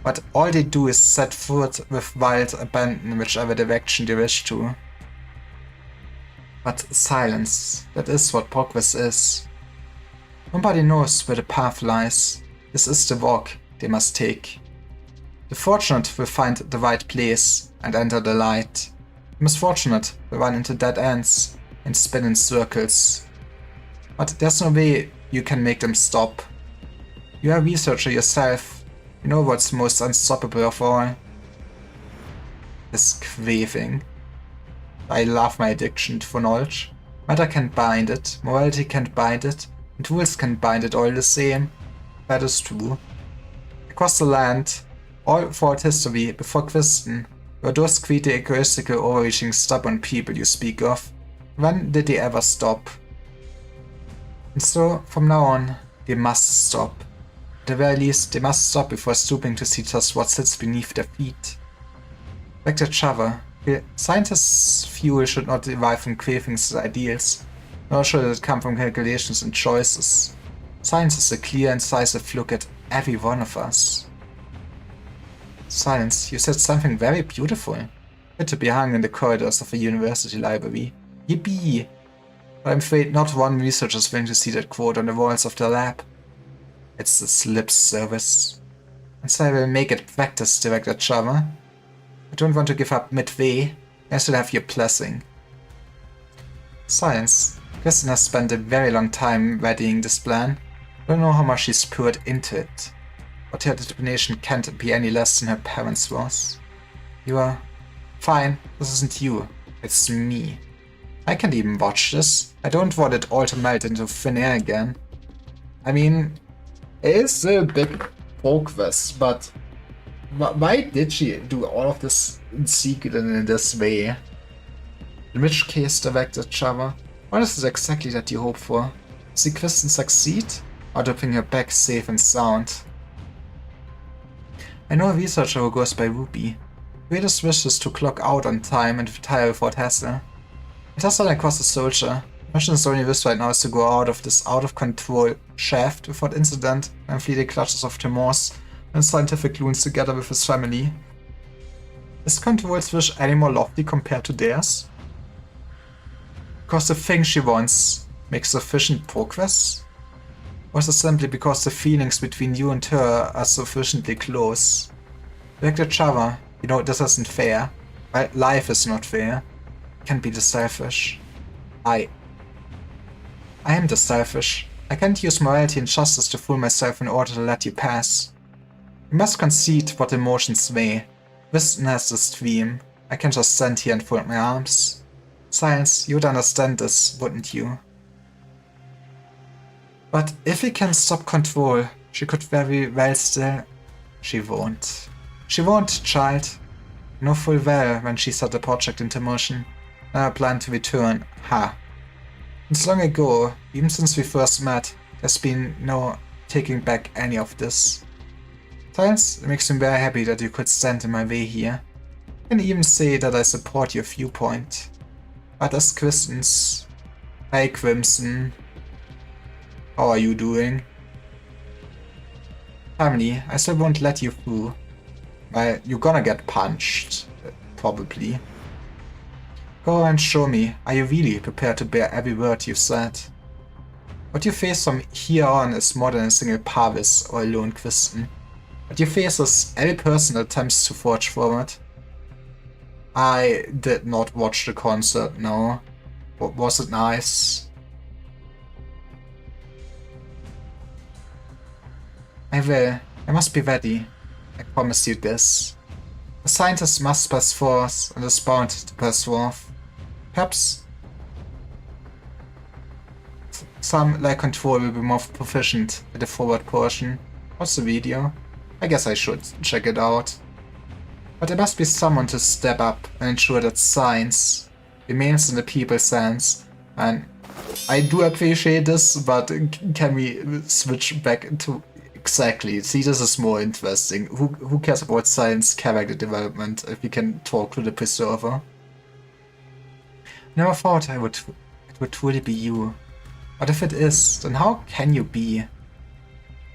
but all they do is set forth with wild abandon whichever direction they wish to. But silence, that is what progress is. Nobody knows where the path lies. This is the walk they must take. The fortunate will find the right place and enter the light. The misfortunate will run into dead ends and spin in circles. But there's no way you can make them stop. You are a researcher yourself. You know what's most unstoppable of all. This craving. I love my addiction for knowledge. Matter can't bind it, morality can't bind it, and tools can't bind it all the same. That is true. Across the land, all throughout history, before Kristen, were those greedy, egoistical, overreaching, stubborn people you speak of. When did they ever stop? And so, from now on, they must stop. At the very least, they must stop before stooping to see just what sits beneath their feet. Back to Chava. Scientists' fuel should not derive from cravings and ideals, nor should it come from calculations and choices. Science is a clear and incisive look at every one of us. Silence, you said something very beautiful. Fit to be hung in the corridors of a university library. Yippee! But I'm afraid not one researcher is willing to see that quote on the walls of their lab. It's this lip service. And so I will make it practice, Director Chava. I don't want to give up midway. I still have your blessing. Science. Kristen has spent a very long time readying this plan. I don't know how much she's poured into it, but her determination can't be any less than her parents' was. You are... Fine, this isn't you. It's me. I can't even watch this. I don't want it all to melt into thin air again. I mean, it is a big progress, but why did she do all of this in secret and in this way? In which case, Director Chava, what is it exactly that you hope for? See Kristen succeed? Or to bring her back safe and sound? I know a researcher who goes by Ruby. Greatest wish is to clock out on time and retire without hassle. It has not cost a soldier. Mission's only wish right now is to go out of this out-of-control shaft without incident and flee the clutches of Timors and scientific loons together with his family. Is Control's wish any more lofty compared to theirs? Because the thing she wants makes sufficient progress? Or is it simply because the feelings between you and her are sufficiently close? Director Chava, you know, this isn't fair. Life is not fair. It can't be the selfish. I am the selfish. I can't use morality and justice to fool myself in order to let you pass. You must concede what emotions weigh. Kristen has this dream. I can just stand here and fold my arms. Science, you'd understand this, wouldn't you? But if we can stop Control, she could very well still... She won't. She won't, child. You know full well when she set the project into motion. Now I plan to return. Ha. It's long ago, even since we first met, there's been no taking back any of this. Science, it makes me very happy that you could stand in my way here. I can even say that I support your viewpoint. But as Kristen's... Hey Crimson. How are you doing? Family, I still won't let you through. Well, you're gonna get punched. Probably. Go and show me, are you really prepared to bear every word you've said? What you face from here on is more than a single Parvis or a lone Kristen. What you face is every person that attempts to forge forward. I did not watch the concert, no. Was it nice? I will. I must be ready. I promise you this. The scientist must press forth and is bound to press forth. Perhaps some, like Control, will be more proficient at the forward portion. What's the video? I guess I should check it out. But there must be someone to step up and ensure that science remains in the people's hands. And I do appreciate this, but can we switch back to exactly? See, this is more interesting. Who cares about science character development if we can talk to the preserver? Never thought it would truly be you. But if it is, then how can you be?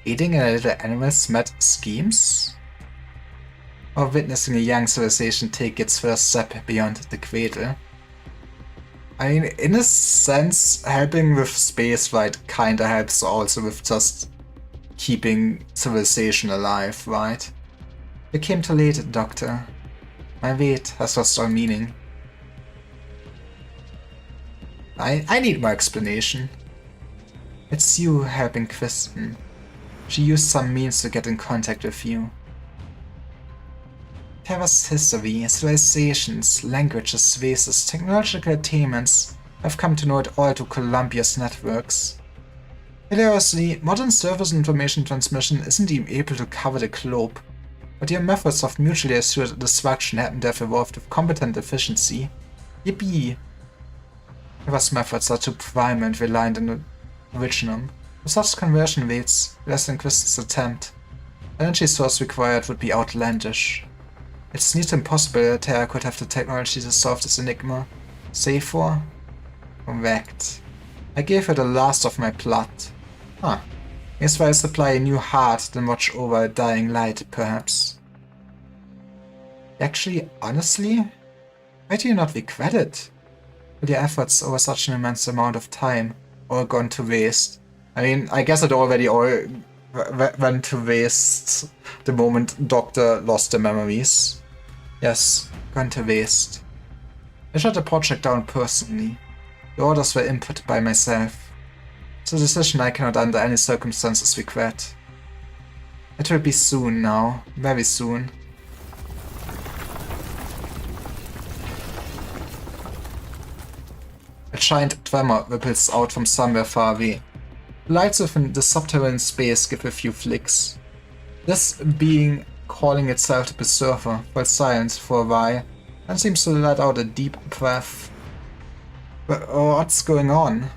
Aiding in a little animal's mad schemes? Or witnessing a young civilization take its first step beyond the cradle? I mean, in a sense, helping with spaceflight kinda helps also with just keeping civilization alive, right? You came too late, Doctor. My wait has lost all meaning. I need more explanation. It's you helping Kristen. She used some means to get in contact with you. Terra's history, civilizations, languages, races, technological attainments. I've come to know it all through Columbia's networks. Hilariously, modern service information transmission isn't even able to cover the globe, but your methods of mutually assured destruction happen to have evolved with competent efficiency. Yippee! Terra's methods are too prime and reliant on the original. With such conversion rates, less than Kristen's attempt, the energy source required would be outlandish. It's nearly impossible that Terra could have the technology to solve this enigma. Save for? Correct. I gave her the last of my blood. Huh. Guess why I supply a new heart than watch over a dying light, perhaps. Actually, honestly, why do you not regret it? With your efforts over such an immense amount of time, all gone to waste. I mean, I guess it already all went to waste the moment Doctor lost the memories. Yes, gone to waste. I shut the project down personally. The orders were input by myself. It's a decision I cannot under any circumstances regret. It will be soon now, very soon. A giant tremor ripples out from somewhere far away. The lights within the subterranean space give a few flicks. This being calling itself the Preserver falls silent for a while and seems to let out a deep breath. But what's going on?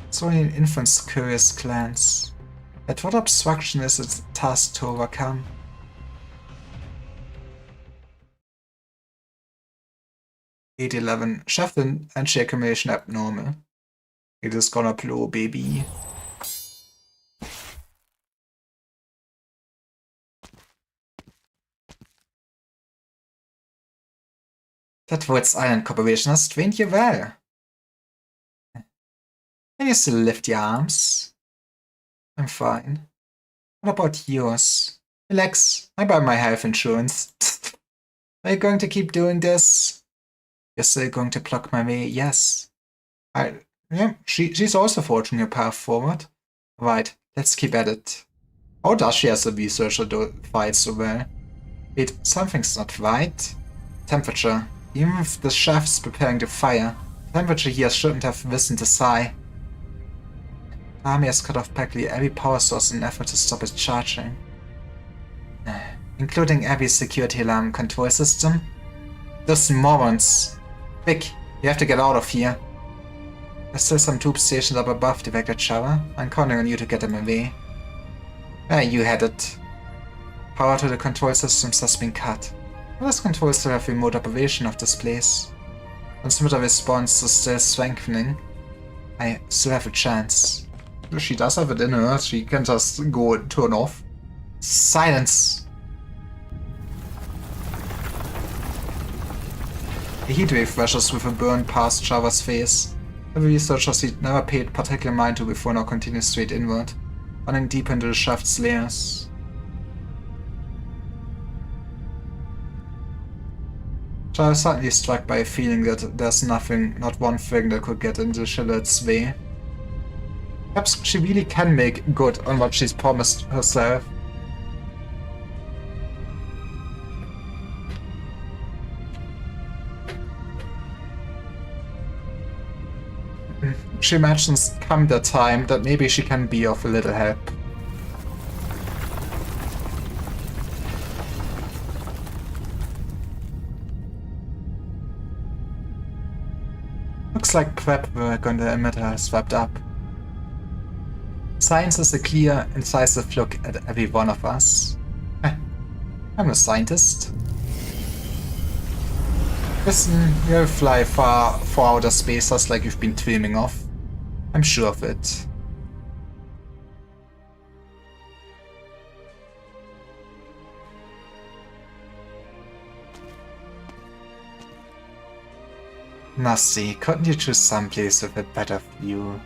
It's only an infant's curious glance. At what obstruction is it tasked to overcome? (811) Shaft energy accumulation abnormal. It is gonna blow, baby. That Woods Island Corporation has trained you well. Can you still lift your arms? I'm fine. What about yours? Relax, I buy my health insurance. Are you going to keep doing this? You're still going to block my way? Yes. Yeah, she's also forging a path forward. Right, let's keep at it. How does she as a researcher fight so well? Wait, something's not right. Temperature. Even if the chef's preparing the fire, temperature here shouldn't have risen this high. The army has cut off practically every power source in an effort to stop it charging. Including every security alarm control system. Those morons. Quick, you have to get out of here. There's still some tube stations up above the evacuate shower. I'm counting on you to get them away. Where are you headed? Power to the control systems has been cut. How does control still have remote operation of this place? Transmitter response is still strengthening. I still have a chance. She does have it in her, she can just go and turn off. Silence! A heatwave rushes with a burn past Java's face. Every researcher he'd never paid particular mind to before now continues straight inward, running deep into the shaft's layers. Java is suddenly struck by a feeling that there's nothing, not one thing that could get in the Shillard's way. Perhaps she really can make good on what she's promised herself. She imagines come the time that maybe she can be of a little help. Looks like prep work on the emitter has wrapped up. Science is a clear, incisive look at every one of us. I'm a scientist. Listen, you'll fly far for outer spaces like you've been dreaming of. I'm sure of it. Nasty, couldn't you choose someplace with a better view?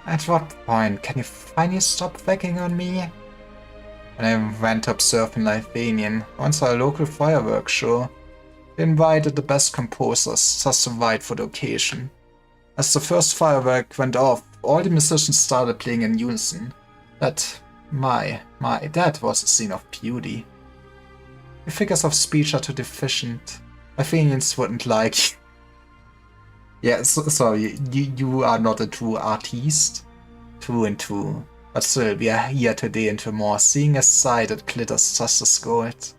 At what point can you finally stop begging on me? When I went to observe in Lithuanian, once saw a local fireworks show. They invited the best composers just to write for the occasion. As the first firework went off, all the musicians started playing in unison. That was a scene of beauty. The figures of speech are too deficient. Lithuanians wouldn't like. Yeah, sorry, you are not a true artiste. True and true. But still, we are here today in Tremor, seeing a sight that glitters just as gold.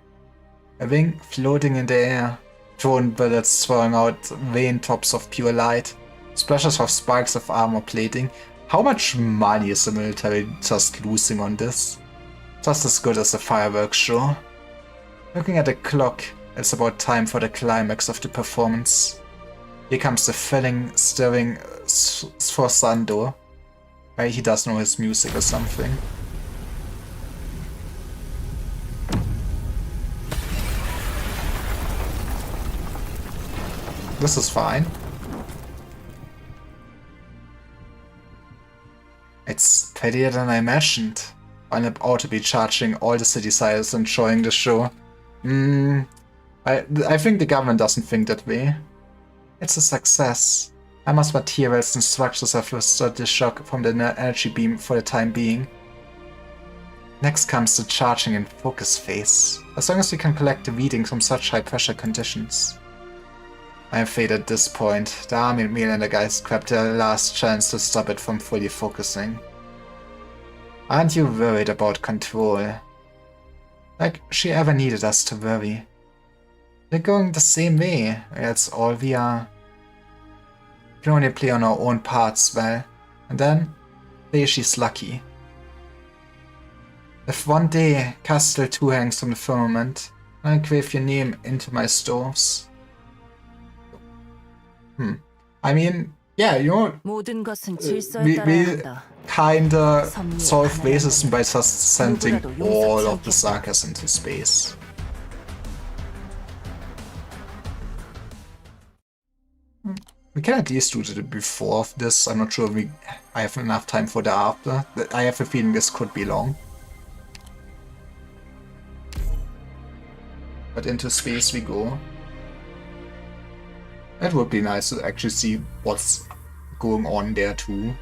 A wing floating in the air, drone bullets throwing out raintops of pure light, splashes of sparks of armor plating. How much money is the military just losing on this? Just as good as a fireworks show. Looking at the clock, it's about time for the climax of the performance. Here comes the thrilling, stirring sforzando. He does know his music or something. This is fine. It's prettier than I imagined. I'm about to be charging all the city siders enjoying the show. I think the government doesn't think that way. It's a success. Emma's materials and structures have withstood the shock from the energy beam for the time being. Next comes the charging and focus phase. As long as we can collect the readings from such high pressure conditions. I am afraid at this point, the army meal and the guys grabbed their last chance to stop it from fully focusing. Aren't you worried about control? Like she ever needed us to worry. They're going the same way, that's all we are. We can only play on our own parts well, and then, say she's lucky. If one day Castle 2 hangs from the firmament, I'll engrave your name into my stores. I mean, yeah, you know, 모든 것은 질서에 we 따라야 한다. kinda solve racism by just sending all of the Sagas into space. We can at least do it before of this. I'm not sure if I have enough time for the after. I have a feeling this could be long. But into space we go. It would be nice to actually see what's going on there too.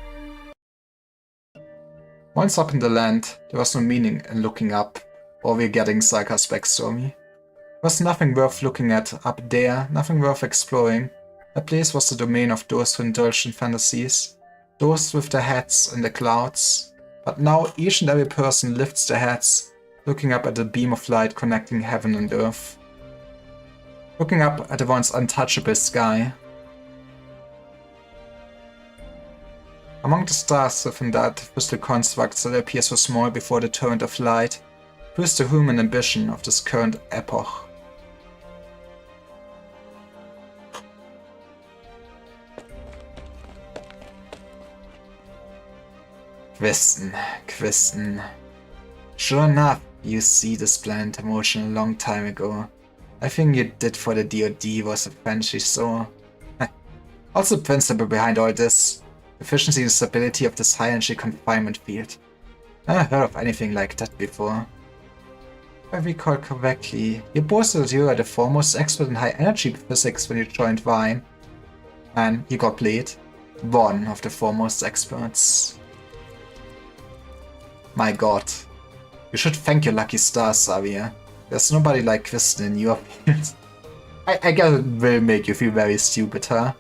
Once up in the land, there was no meaning in looking up, or we're getting Saiga's backstory. There was nothing worth looking at up there, nothing worth exploring. That place was the domain of those who indulged in fantasies, those with their heads in the clouds. But now each and every person lifts their heads, looking up at the beam of light connecting heaven and earth. Looking up at the once untouchable sky. Among the stars within that crystal construct that appears so small before the torrent of light, who is the human ambition of this current epoch? Quisten. Sure enough, you see this planet in motion a long time ago. Everything you did for the DoD was a fancy so. Also the principle behind all this. Efficiency and stability of this high-energy confinement field. I never heard of anything like that before. If I recall correctly, you boasted that you were the foremost expert in high-energy physics when you joined Vine. And you got played. One of the foremost experts. My god. You should thank your lucky stars, Xavier. There's nobody like Kristen in your field. I guess it will make you feel very stupid, huh?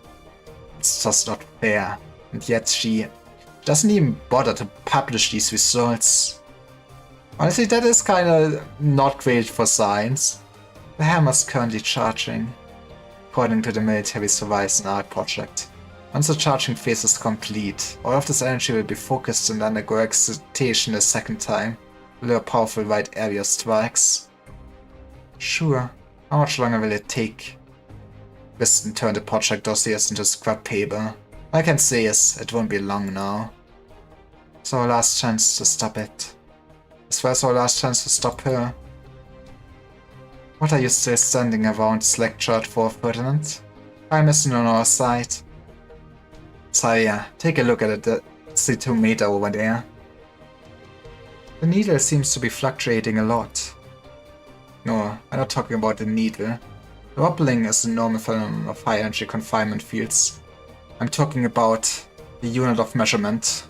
It's just not fair. And yet she doesn't even bother to publish these results. Honestly, that is kinda not great for science. The hammer's currently charging, according to the military Horizon Art project. Once the charging phase is complete, all of this energy will be focused and undergo excitation a second time, with a powerful wide area strikes. Sure, how much longer will it take? Kristen turned the project dossiers into scrap paper. All I can say is, it won't be long now. It's our last chance to stop it. As well as our last chance to stop her. What are you still standing around, slack-jawed for, Ferdinand? Time isn't on our side. Saya, take a look at it, the C2 over there. The needle seems to be fluctuating a lot. No, I'm not talking about the needle. The wobbling is a normal phenomenon of high-energy confinement fields. I'm talking about the unit of measurement.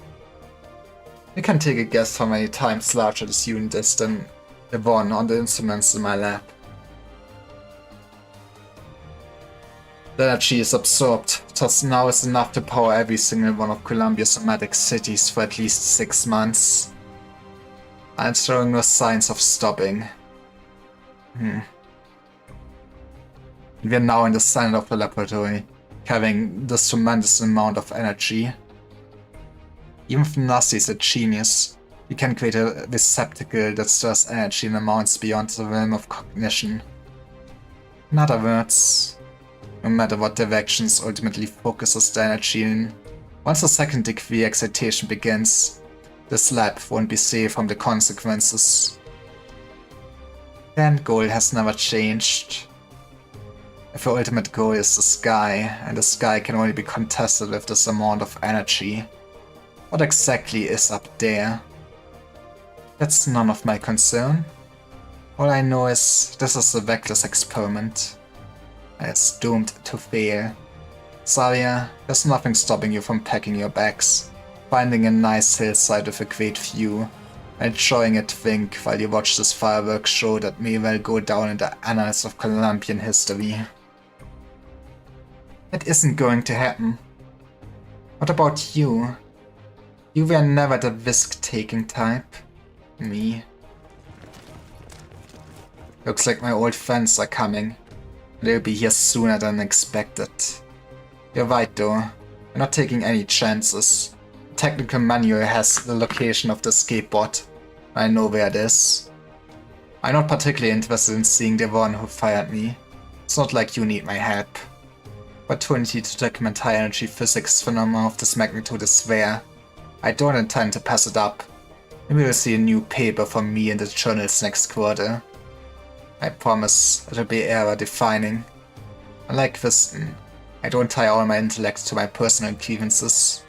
You can take a guess how many times larger this unit is than the one on the instruments in my lab. The energy is absorbed, just now is enough to power every single one of Columbia's somatic cities for at least 6 months. I'm showing no signs of stopping. We are now in the center of the laboratory, carrying this tremendous amount of energy. Even if Nasi is a genius, he can create a receptacle that stores energy in amounts beyond the realm of cognition. In other words, no matter what directions ultimately focuses the energy in, once the second degree excitation begins, this lab won't be safe from the consequences. The end goal has never changed. If your ultimate goal is the sky, and the sky can only be contested with this amount of energy, what exactly is up there? That's none of my concern. All I know is this is a reckless experiment. It's doomed to fail. Zarya, there's nothing stopping you from packing your bags, finding a nice hillside with a great view, and enjoying a drink while you watch this fireworks show that may well go down in the annals of Colombian history. It isn't going to happen. What about you? You were never the risk-taking type. Me. Looks like my old friends are coming. They'll be here sooner than expected. You're right though. We're not taking any chances. The technical manual has the location of the skateboard. I know where it is. I'm not particularly interested in seeing the one who fired me. It's not like you need my help. Opportunity to document high energy physics phenomena of this magnitude is rare. I don't intend to pass it up. Maybe we'll see a new paper from me in the journals next quarter. I promise it'll be era-defining. Unlike Kristen, I don't tie all my intellect to my personal grievances.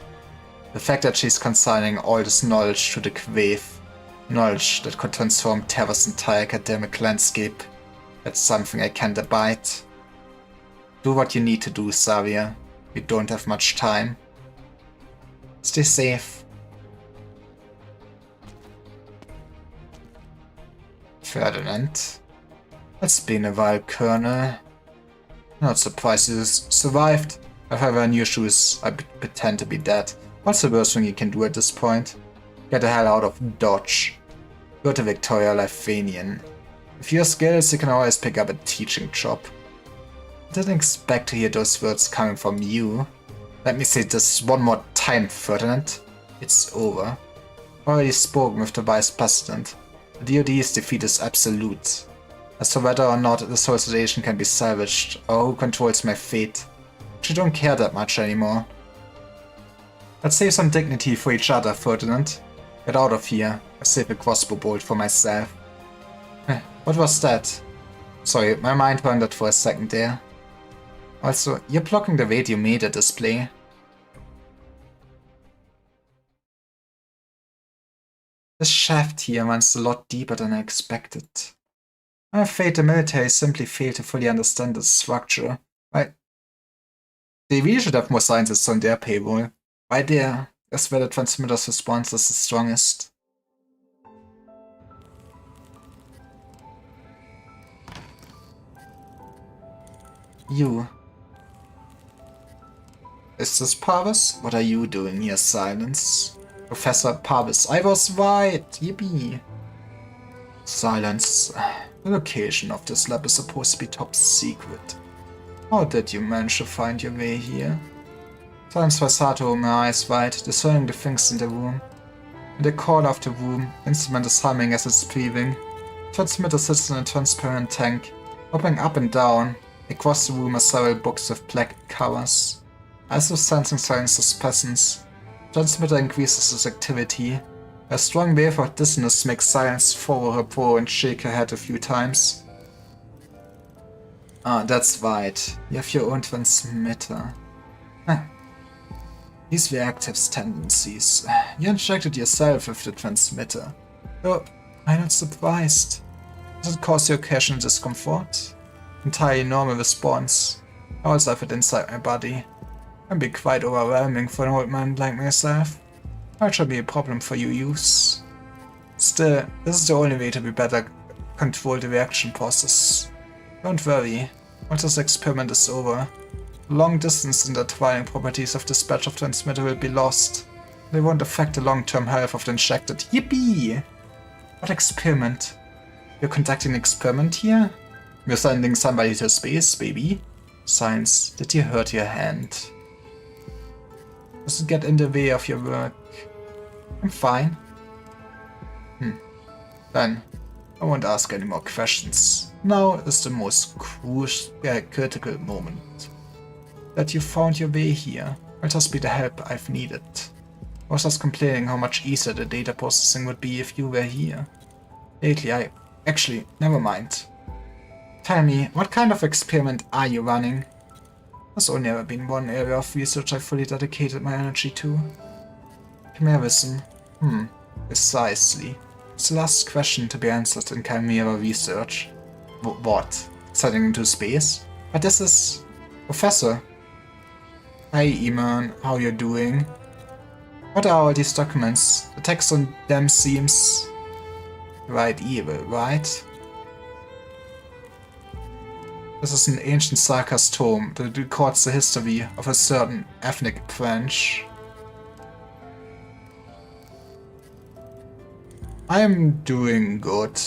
The fact that she's consigning all this knowledge to the grave, knowledge that could transform Terra's entire academic landscape, that's something I can't abide. Do what you need to do, Zarya. We don't have much time. Stay safe. Ferdinand. It's been a while, Colonel. Not surprised you survived. If I were in your shoes, I'd pretend to be dead. What's the worst thing you can do at this point? Get the hell out of Dodge. Go to Victoria Lifanian. With your skills, you can always pick up a teaching job. I didn't expect to hear those words coming from you. Let me say this one more time, Ferdinand. It's over. Already spoken with the Vice President. The DoD's defeat is absolute. As to whether or not this whole situation can be salvaged, or who controls my fate, I don't care that much anymore. Let's save some dignity for each other, Ferdinand. Get out of here. I save a crossbow bolt for myself. What was that? Sorry, my mind wandered for a second there. Also, you're blocking the radio meter display. This shaft here runs a lot deeper than I expected. I'm afraid the military simply failed to fully understand the structure. They really should have more scientists on their payroll. Right there, that's where the transmitter's response is the strongest. You. Is this Parvis? What are you doing here, Silence? Professor Parvis, I was right! Yippee! Silence. The location of this lab is supposed to be top secret. How did you manage to find your way here? Silence Vasato, my eyes wide, discerning the things in the room. In the corner of the room, instrument is humming as it's breathing. Transmitter sits in a transparent tank, hopping up and down. Across the room are several books with black covers. As if sensing Silence's presence, transmitter increases its activity. A strong wave of dizziness makes Silence furrow her brow and shake her head a few times. Ah, that's right. You have your own transmitter. These reactive tendencies. You injected yourself with the transmitter. Oh, I'm not surprised. Does it cause you occasional discomfort? Entirely normal response. I also have it inside my body. Can be quite overwhelming for an old man like myself. That should be a problem for you use. Still, this is the only way to be better control the reaction process. Don't worry, once this experiment is over, the long distance intertwining properties of this batch of transmitter will be lost. They won't affect the long-term health of the injected. Yippee! What experiment? You're conducting an experiment here? You're sending somebody to space, baby? Science, did you hurt your hand? Does it get in the way of your work? I'm fine. Then, I won't ask any more questions. Now is the most critical moment. That you found your way here. Will just be the help I've needed. I was just complaining how much easier the data processing would be if you were here. Lately actually, never mind. Tell me, what kind of experiment are you running? There's only ever been one area of research I fully dedicated my energy to. Chimerism. Precisely. It's the last question to be answered in Chimera research. What? Sending into space? But this is... Professor. Hi, Eman. How you doing? What are all these documents? The text on them seems... right evil, right? This is an ancient Sarkas tome that records the history of a certain ethnic branch. I am doing good.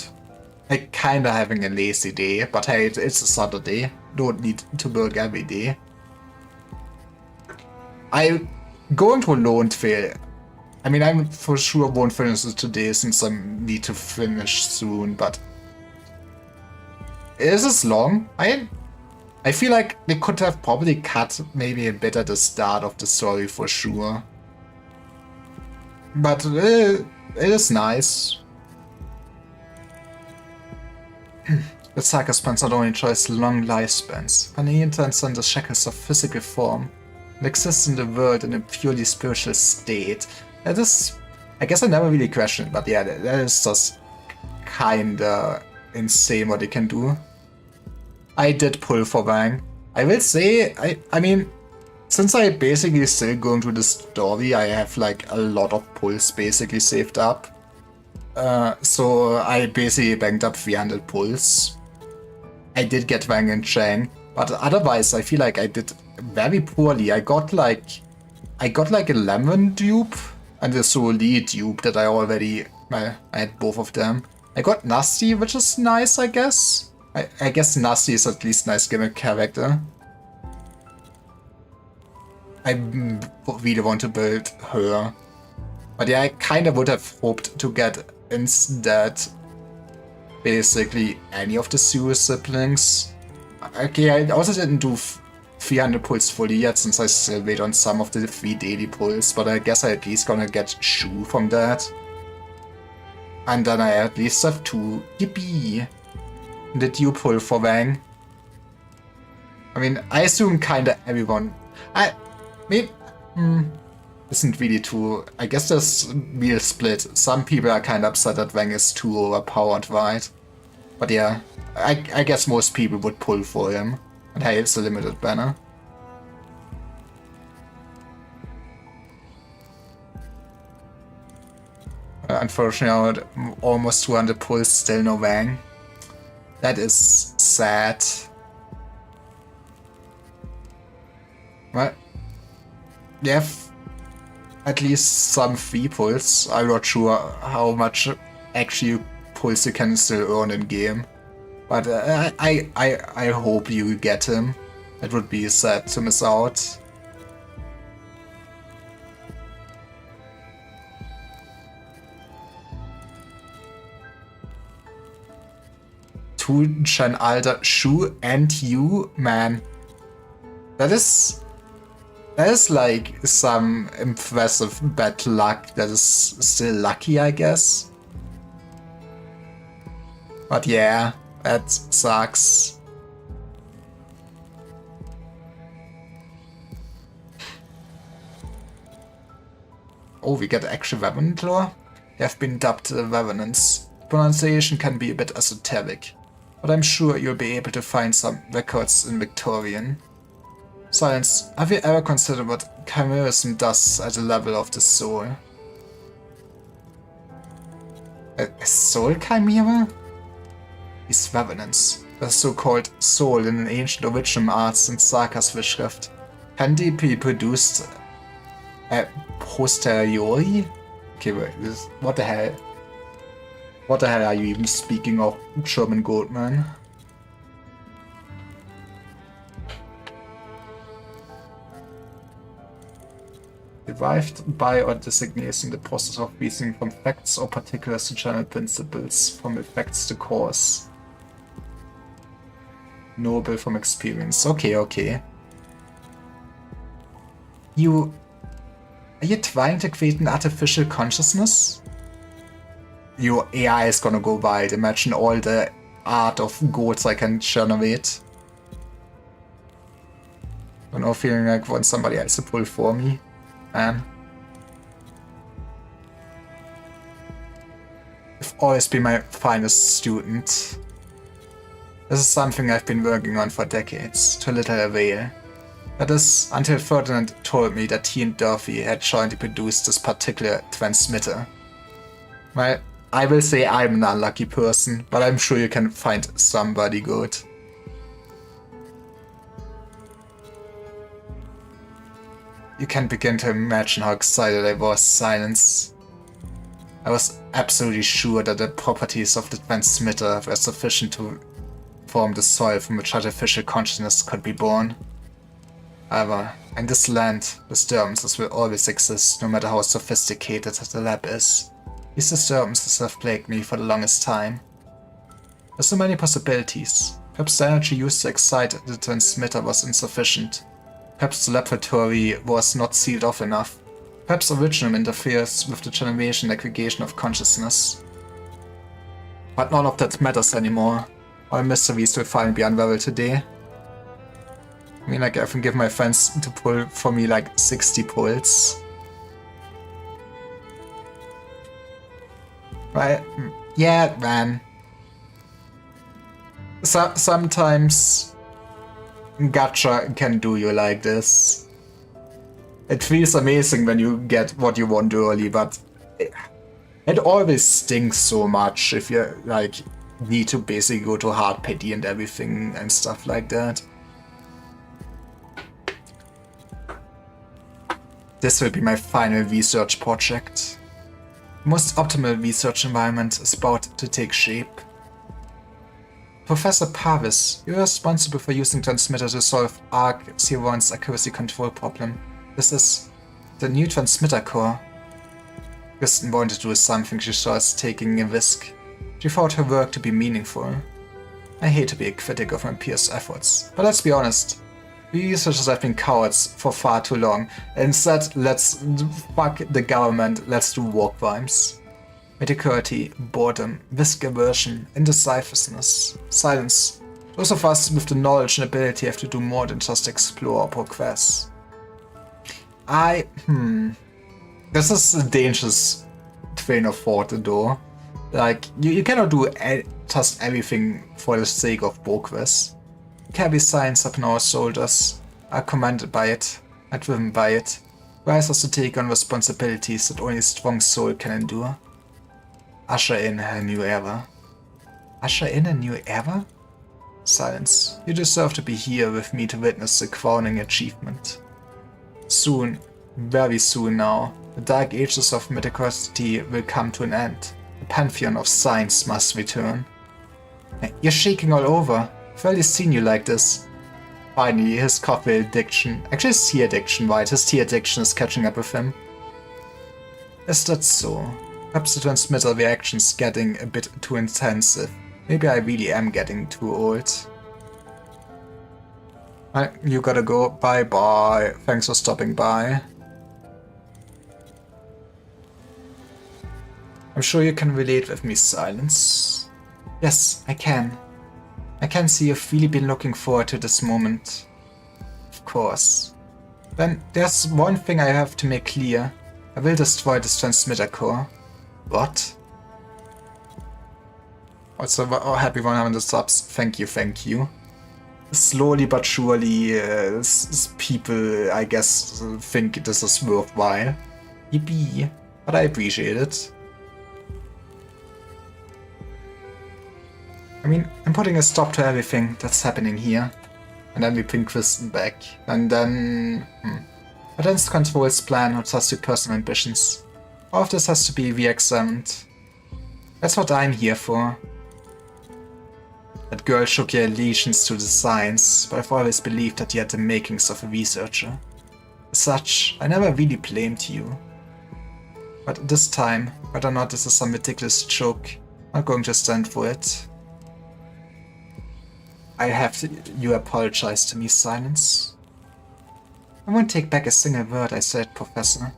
I kinda having a lazy day, but hey, it's a Saturday. Don't need to work every day. I going to lonetrail. I mean, I'm for sure won't finish it today since I need to finish soon, but is this long? I feel like they could have probably cut maybe a bit at the start of the story for sure. But it is nice. The saga spans not only enjoys long lifespans, but he transcends the shackles of physical form and exists in the world in a purely spiritual state. That is, I guess I never really questioned, but yeah, that is just kinda insane what they can do. I did pull for Wang. I will say, I mean, since I basically still going through the story, I have like a lot of pulls basically saved up. So I basically banked up 300 pulls. I did get Wang and Chang, but otherwise I feel like I did very poorly. I got like 11 dupe and a Soli dupe that I already, I had both of them. I got Nasty, which is nice, I guess. I guess Nasty is at least nice gimmick character. I really want to build her. But yeah, I kinda would have hoped to get instead basically any of the Sewer siblings. Okay, I also didn't do 300 pulls fully yet since I still wait on some of the 3 daily pulls, but I guess I at least gonna get Shu from that. And then I at least have 2. Yippee! Did you pull for Wang? I mean, I assume kinda everyone. Isn't really too. I guess there's real split. Some people are kinda upset that Wang is too overpowered, right? But yeah, I guess most people would pull for him. And hey, it's a limited banner. Unfortunately, almost 200 pulls, still no Wang. That is sad. Well, they have at least some free pulls. I'm not sure how much actually pulls you can still earn in game. But I hope you get him. It would be sad to miss out. Tuchen Alter, Shu and you, man. That is like some impressive bad luck that is still lucky, I guess. But yeah, that sucks. Oh, we get actual Revenant lore? They have been dubbed the Revenants. Pronunciation can be a bit esoteric, but I'm sure you'll be able to find some records in Victorian. Science, have you ever considered what chimerism does at the level of the soul? A soul chimera? These revenants, the so-called soul in an ancient original arts and Sarkas Schrift, can they be produced posteriori? Okay, wait, what the hell? What the hell are you even speaking of, German Goldman? Derived by or designating the process of reasoning from facts or particulars to general principles, from effects to cause. Noble from experience. Okay. Are you trying to create an artificial consciousness? Your AI is gonna go wild. Imagine all the art of goats I can generate. I'm now feeling like I want somebody else to pull for me. Man. You've always been my finest student. This is something I've been working on for decades, to little avail. That is, until Ferdinand told me that he and Dorothy had jointly produced this particular transmitter. Well, I will say I'm an unlucky person, but I'm sure you can find somebody good. You can begin to imagine how excited I was, Silence. I was absolutely sure that the properties of the transmitter were sufficient to form the soil from which artificial consciousness could be born. However, in this land, disturbances will always exist, no matter how sophisticated the lab is. These disturbances have plagued me for the longest time. There are so many possibilities. Perhaps the energy used to excite the transmitter was insufficient. Perhaps the laboratory was not sealed off enough. Perhaps originum interferes with the generation and aggregation of consciousness. But none of that matters anymore. All mysteries will finally be unraveled today. I mean, like, I can give my friends to pull for me like 60 pulls. Right? Yeah, man. Sometimes gacha can do you like this. It feels amazing when you get what you want early, but it always stinks so much if you, like, need to basically go to hard pity and everything and stuff like that. This will be my final research project. The most optimal research environment is about to take shape. Professor Parvis, you're responsible for using transmitter to solve ARC-01's accuracy control problem. This is the new transmitter core. Kristen wanted to do something she saw as taking a risk. She thought her work to be meaningful. I hate to be a critic of my peers' efforts, but let's be honest. We researchers have been cowards for far too long. Instead, let's fuck the government, let's do war crimes. Mediocrity, boredom, risk aversion, indecisiveness, silence. Those of us with the knowledge and ability have to do more than just explore or progress. This is a dangerous train of thought, though. Like, you cannot do just everything for the sake of progress. Carry science upon our shoulders, are commanded by it, are driven by it, rise us to take on responsibilities that only a strong soul can endure. Usher in a new era. Usher in a new era? Silence. You deserve to be here with me to witness the crowning achievement. Soon, very soon now, the dark ages of mediocrity will come to an end. The pantheon of science must return. You're shaking all over. I've already seen you like this. Finally, his coffee addiction, actually his tea addiction, right? His tea addiction is catching up with him. Is that so? Perhaps the transmitter reaction's getting a bit too intensive. Maybe I really am getting too old. You gotta go. Bye bye. Thanks for stopping by. I'm sure you can relate with me, Silence. Yes, I can. I can see you've really been looking forward to this moment. Of course. Then there's one thing I have to make clear. I will destroy this transmitter core. What? Also, happy 100 subs. Thank you, thank you. Slowly but surely, people, I guess, think this is worthwhile. Yippee. But I appreciate it. I mean, I'm putting a stop to everything that's happening here. And then we bring Kristen back. And then... But then it's Control's plan or just your personal ambitions. All of this has to be re-examined. That's what I'm here for. That girl shook your allegiance to the science, but I've always believed that you had the makings of a researcher. As such, I never really blamed you. But this time, whether or not this is some ridiculous joke, I'm not going to stand for it. I have you apologize to me, Silence. I won't take back a single word I said, Professor.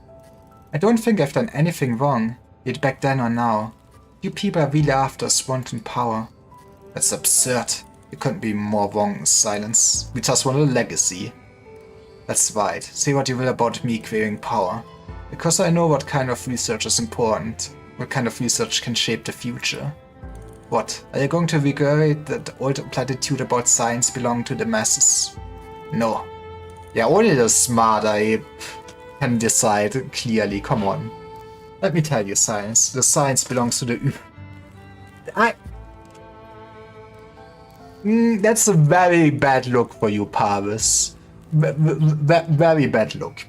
I don't think I've done anything wrong, be it back then or now. You people are really after us wanting power. That's absurd. You couldn't be more wrong, Silence. We just want a legacy. That's right. Say what you will about me clearing power. Because I know what kind of research is important. What kind of research can shape the future? What? Are you going to regurgitate that old platitude about science belonging to the masses? No. Yeah, only the smart ape can decide clearly. Come on. Let me tell you, science. The science belongs to the that's a very bad look for you, Paris. Very bad look.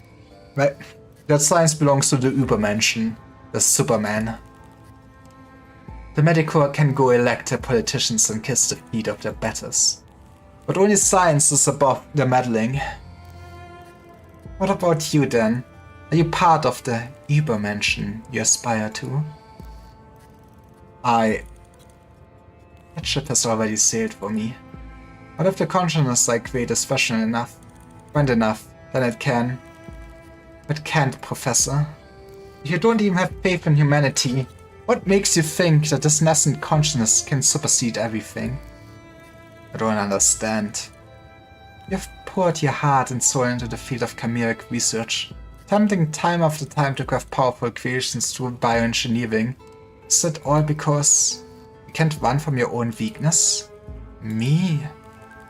That science belongs to the Übermenschen, the Superman. The Medicorps can go elect their politicians and kiss the feet of their betters. But only science is above the meddling. What about you then? Are you part of the Übermenschen you aspire to? That ship has already sailed for me. What if the consciousness I create is special enough, grand enough, then it can? It can't, Professor. If you don't even have faith in humanity, what makes you think that this nascent consciousness can supersede everything? I don't understand. You've poured your heart and soul into the field of chimeric research, attempting time after time to craft powerful creations through bioengineering. Is that all because you can't run from your own weakness? Me?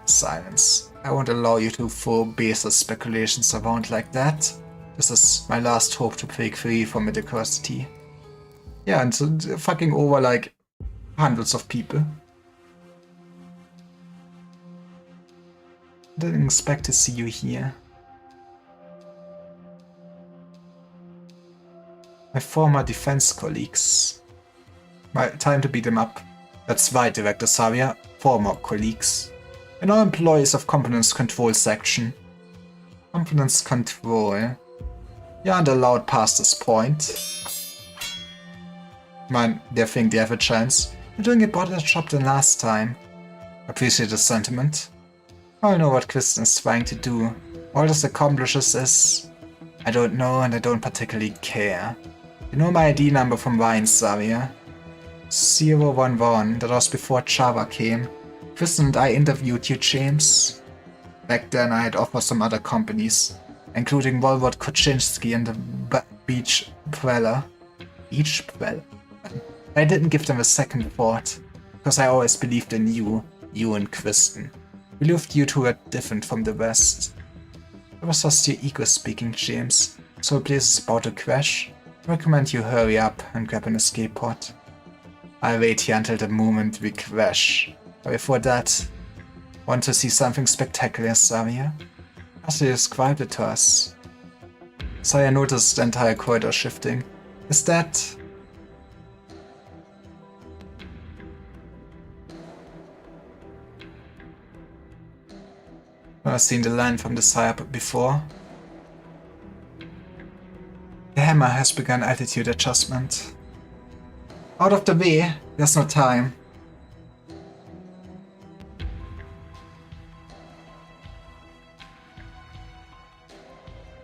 Silence. I won't allow you to throw baseless speculations around like that. This is my last hope to break free from mediocrity. Yeah, and so fucking over like hundreds of people. I didn't expect to see you here. My former defense colleagues. Time to beat them up. That's right, Director Saria. Former colleagues. And all employees of Components Control Section. Components Control. You aren't allowed past this point. Man, they think they have a chance. You're doing a better job than last time. Appreciate the sentiment. I know what Kristen is trying to do. All this accomplishes is... I don't know and I don't particularly care. You know my ID number from Ryan, Saria? 011, that was before Java came. Kristen and I interviewed you, James. Back then I had offers from other companies, including Volvod Koczynski and the Beach Preller. Beach Preller? I didn't give them a second thought, because I always believed in you and Kristen. Believed you two were different from the rest. It was just your ego speaking, James, so the place is about to crash. I recommend you hurry up and grab an escape pod. I'll wait here until the moment we crash. But before that, want to see something spectacular, Saria? As you described it to us. Saria noticed the entire corridor shifting. Is that... I've seen the line from the side before. The hammer has begun altitude adjustment. Out of the way, there's no time.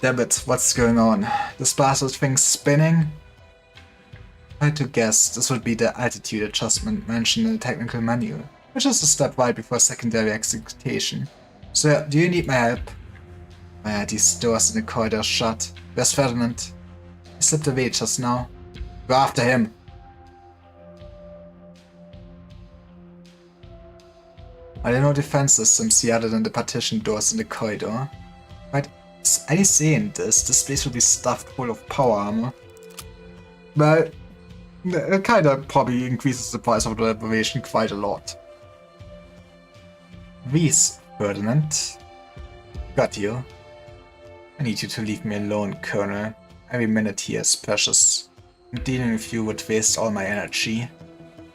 Damn it, what's going on? This bastard thing's spinning? I had to guess this would be the altitude adjustment mentioned in the technical manual, which is a step right before secondary execution. So, do you need my help? These doors in the corridor are shut. Where's Ferdinand? He slipped away just now. Go after him. Are there no defense systems here other than the partition doors in the corridor? Right, is any saying this place will be stuffed full of power armor. Well, it kinda probably increases the price of the reparation quite a lot. Reese, Ferdinand. Got you. I need you to leave me alone, Colonel. Every minute here is precious. Dealing with you would waste all my energy.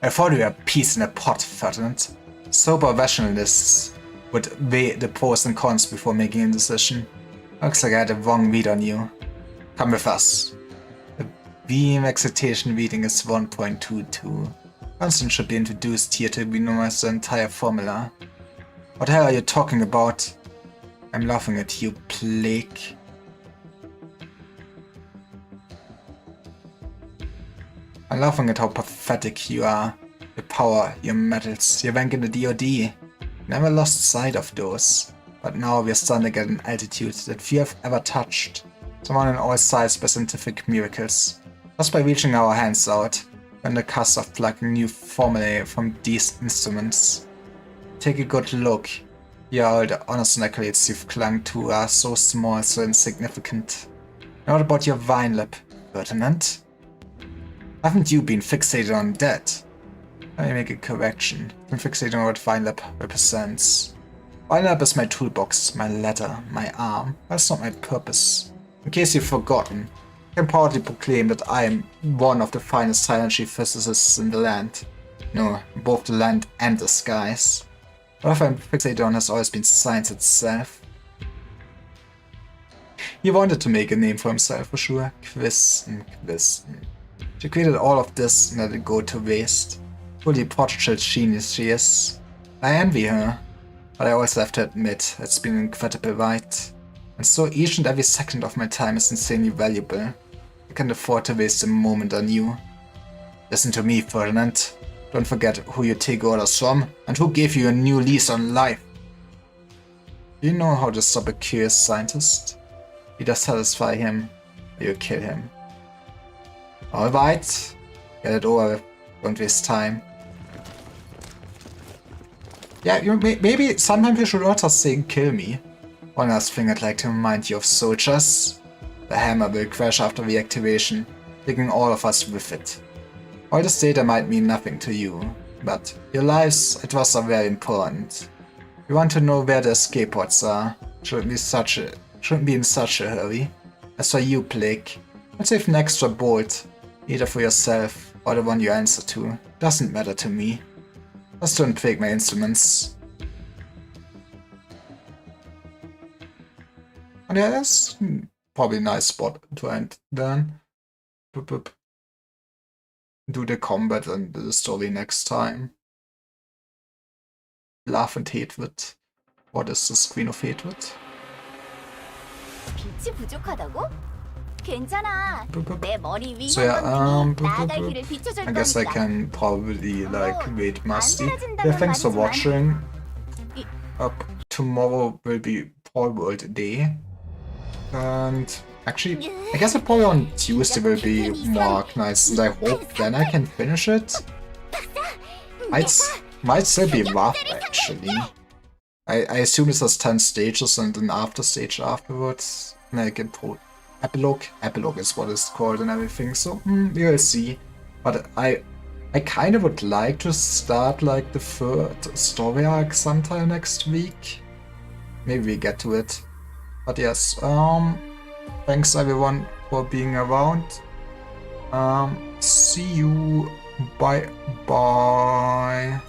I thought we were peace in a pot, Ferdinand. Sober rationalists would weigh the pros and cons before making a decision. Looks like I had a wrong read on you. Come with us. The beam excitation reading is 1.22. Constant should be introduced here to minimize the entire formula. What the hell are you talking about? I'm laughing at you, plague. I'm laughing at how pathetic you are. Your power, your medals, your rank in the DoD. Never lost sight of those. But now we're standing at an altitude that few have ever touched. Someone on all sides by scientific miracles. Just by reaching our hands out. on the cusp of plugging new formulae from these instruments. Take a good look. Yeah, all the honors and accolades you've clung to are so small, so insignificant. And what about your vine lip, Lieutenant? Haven't you been fixated on that? Let me make a correction. I've been fixated on what vine lip represents. Vine lip is my toolbox, my ladder, my arm. That's not my purpose. In case you've forgotten, I can proudly proclaim that I am one of the finest silent physicists in the land. No, both the land and the skies. What I'm fixated on has always been science itself. He wanted to make a name for himself for sure. Quiz. She created all of this and let it go to waste. Fully prodigal genius she is. I envy her. But I also have to admit, it's been an incredible ride. And so each and every second of my time is insanely valuable. I can't afford to waste a moment on you. Listen to me, Ferdinand. Don't forget who you take orders from, and who gave you a new lease on life. Do you know how to stop a curious scientist? Either satisfy him, or you kill him. Alright, get it over with. Don't waste time. Yeah, maybe sometimes you should not just say kill me. One last thing I'd like to remind you of, soldiers. The hammer will crash after the activation, taking all of us with it. All this data might mean nothing to you, but your lives, it was very important. You want to know where the escape pods are. Shouldn't be in such a hurry. As for you, Plague, let's save an extra bolt, either for yourself or the one you answer to. Doesn't matter to me. Just don't break my instruments. And yeah, that's probably a nice spot to end then. Boop, boop. Do the combat and the story next time. Love and hatred. What is the screen of hatred? 빛이 부족하다고? 괜찮아. 내 머리 위 So yeah, 나갈 길을 비춰줄 I guess I 거니까. can probably like wait Musty. Yeah, thanks for watching. Tomorrow will be Paul World Day. And actually, I guess it probably on Tuesday will be more nice, and I hope then I can finish it. Might still be rough actually. I assume this has 10 stages and an after stage afterwards. Like a epilogue. Epilogue is what it's called and everything, so we'll see. But I kind of would like to start like the third story arc sometime next week. Maybe we get to it. But yes, thanks everyone for being around. See you. Bye.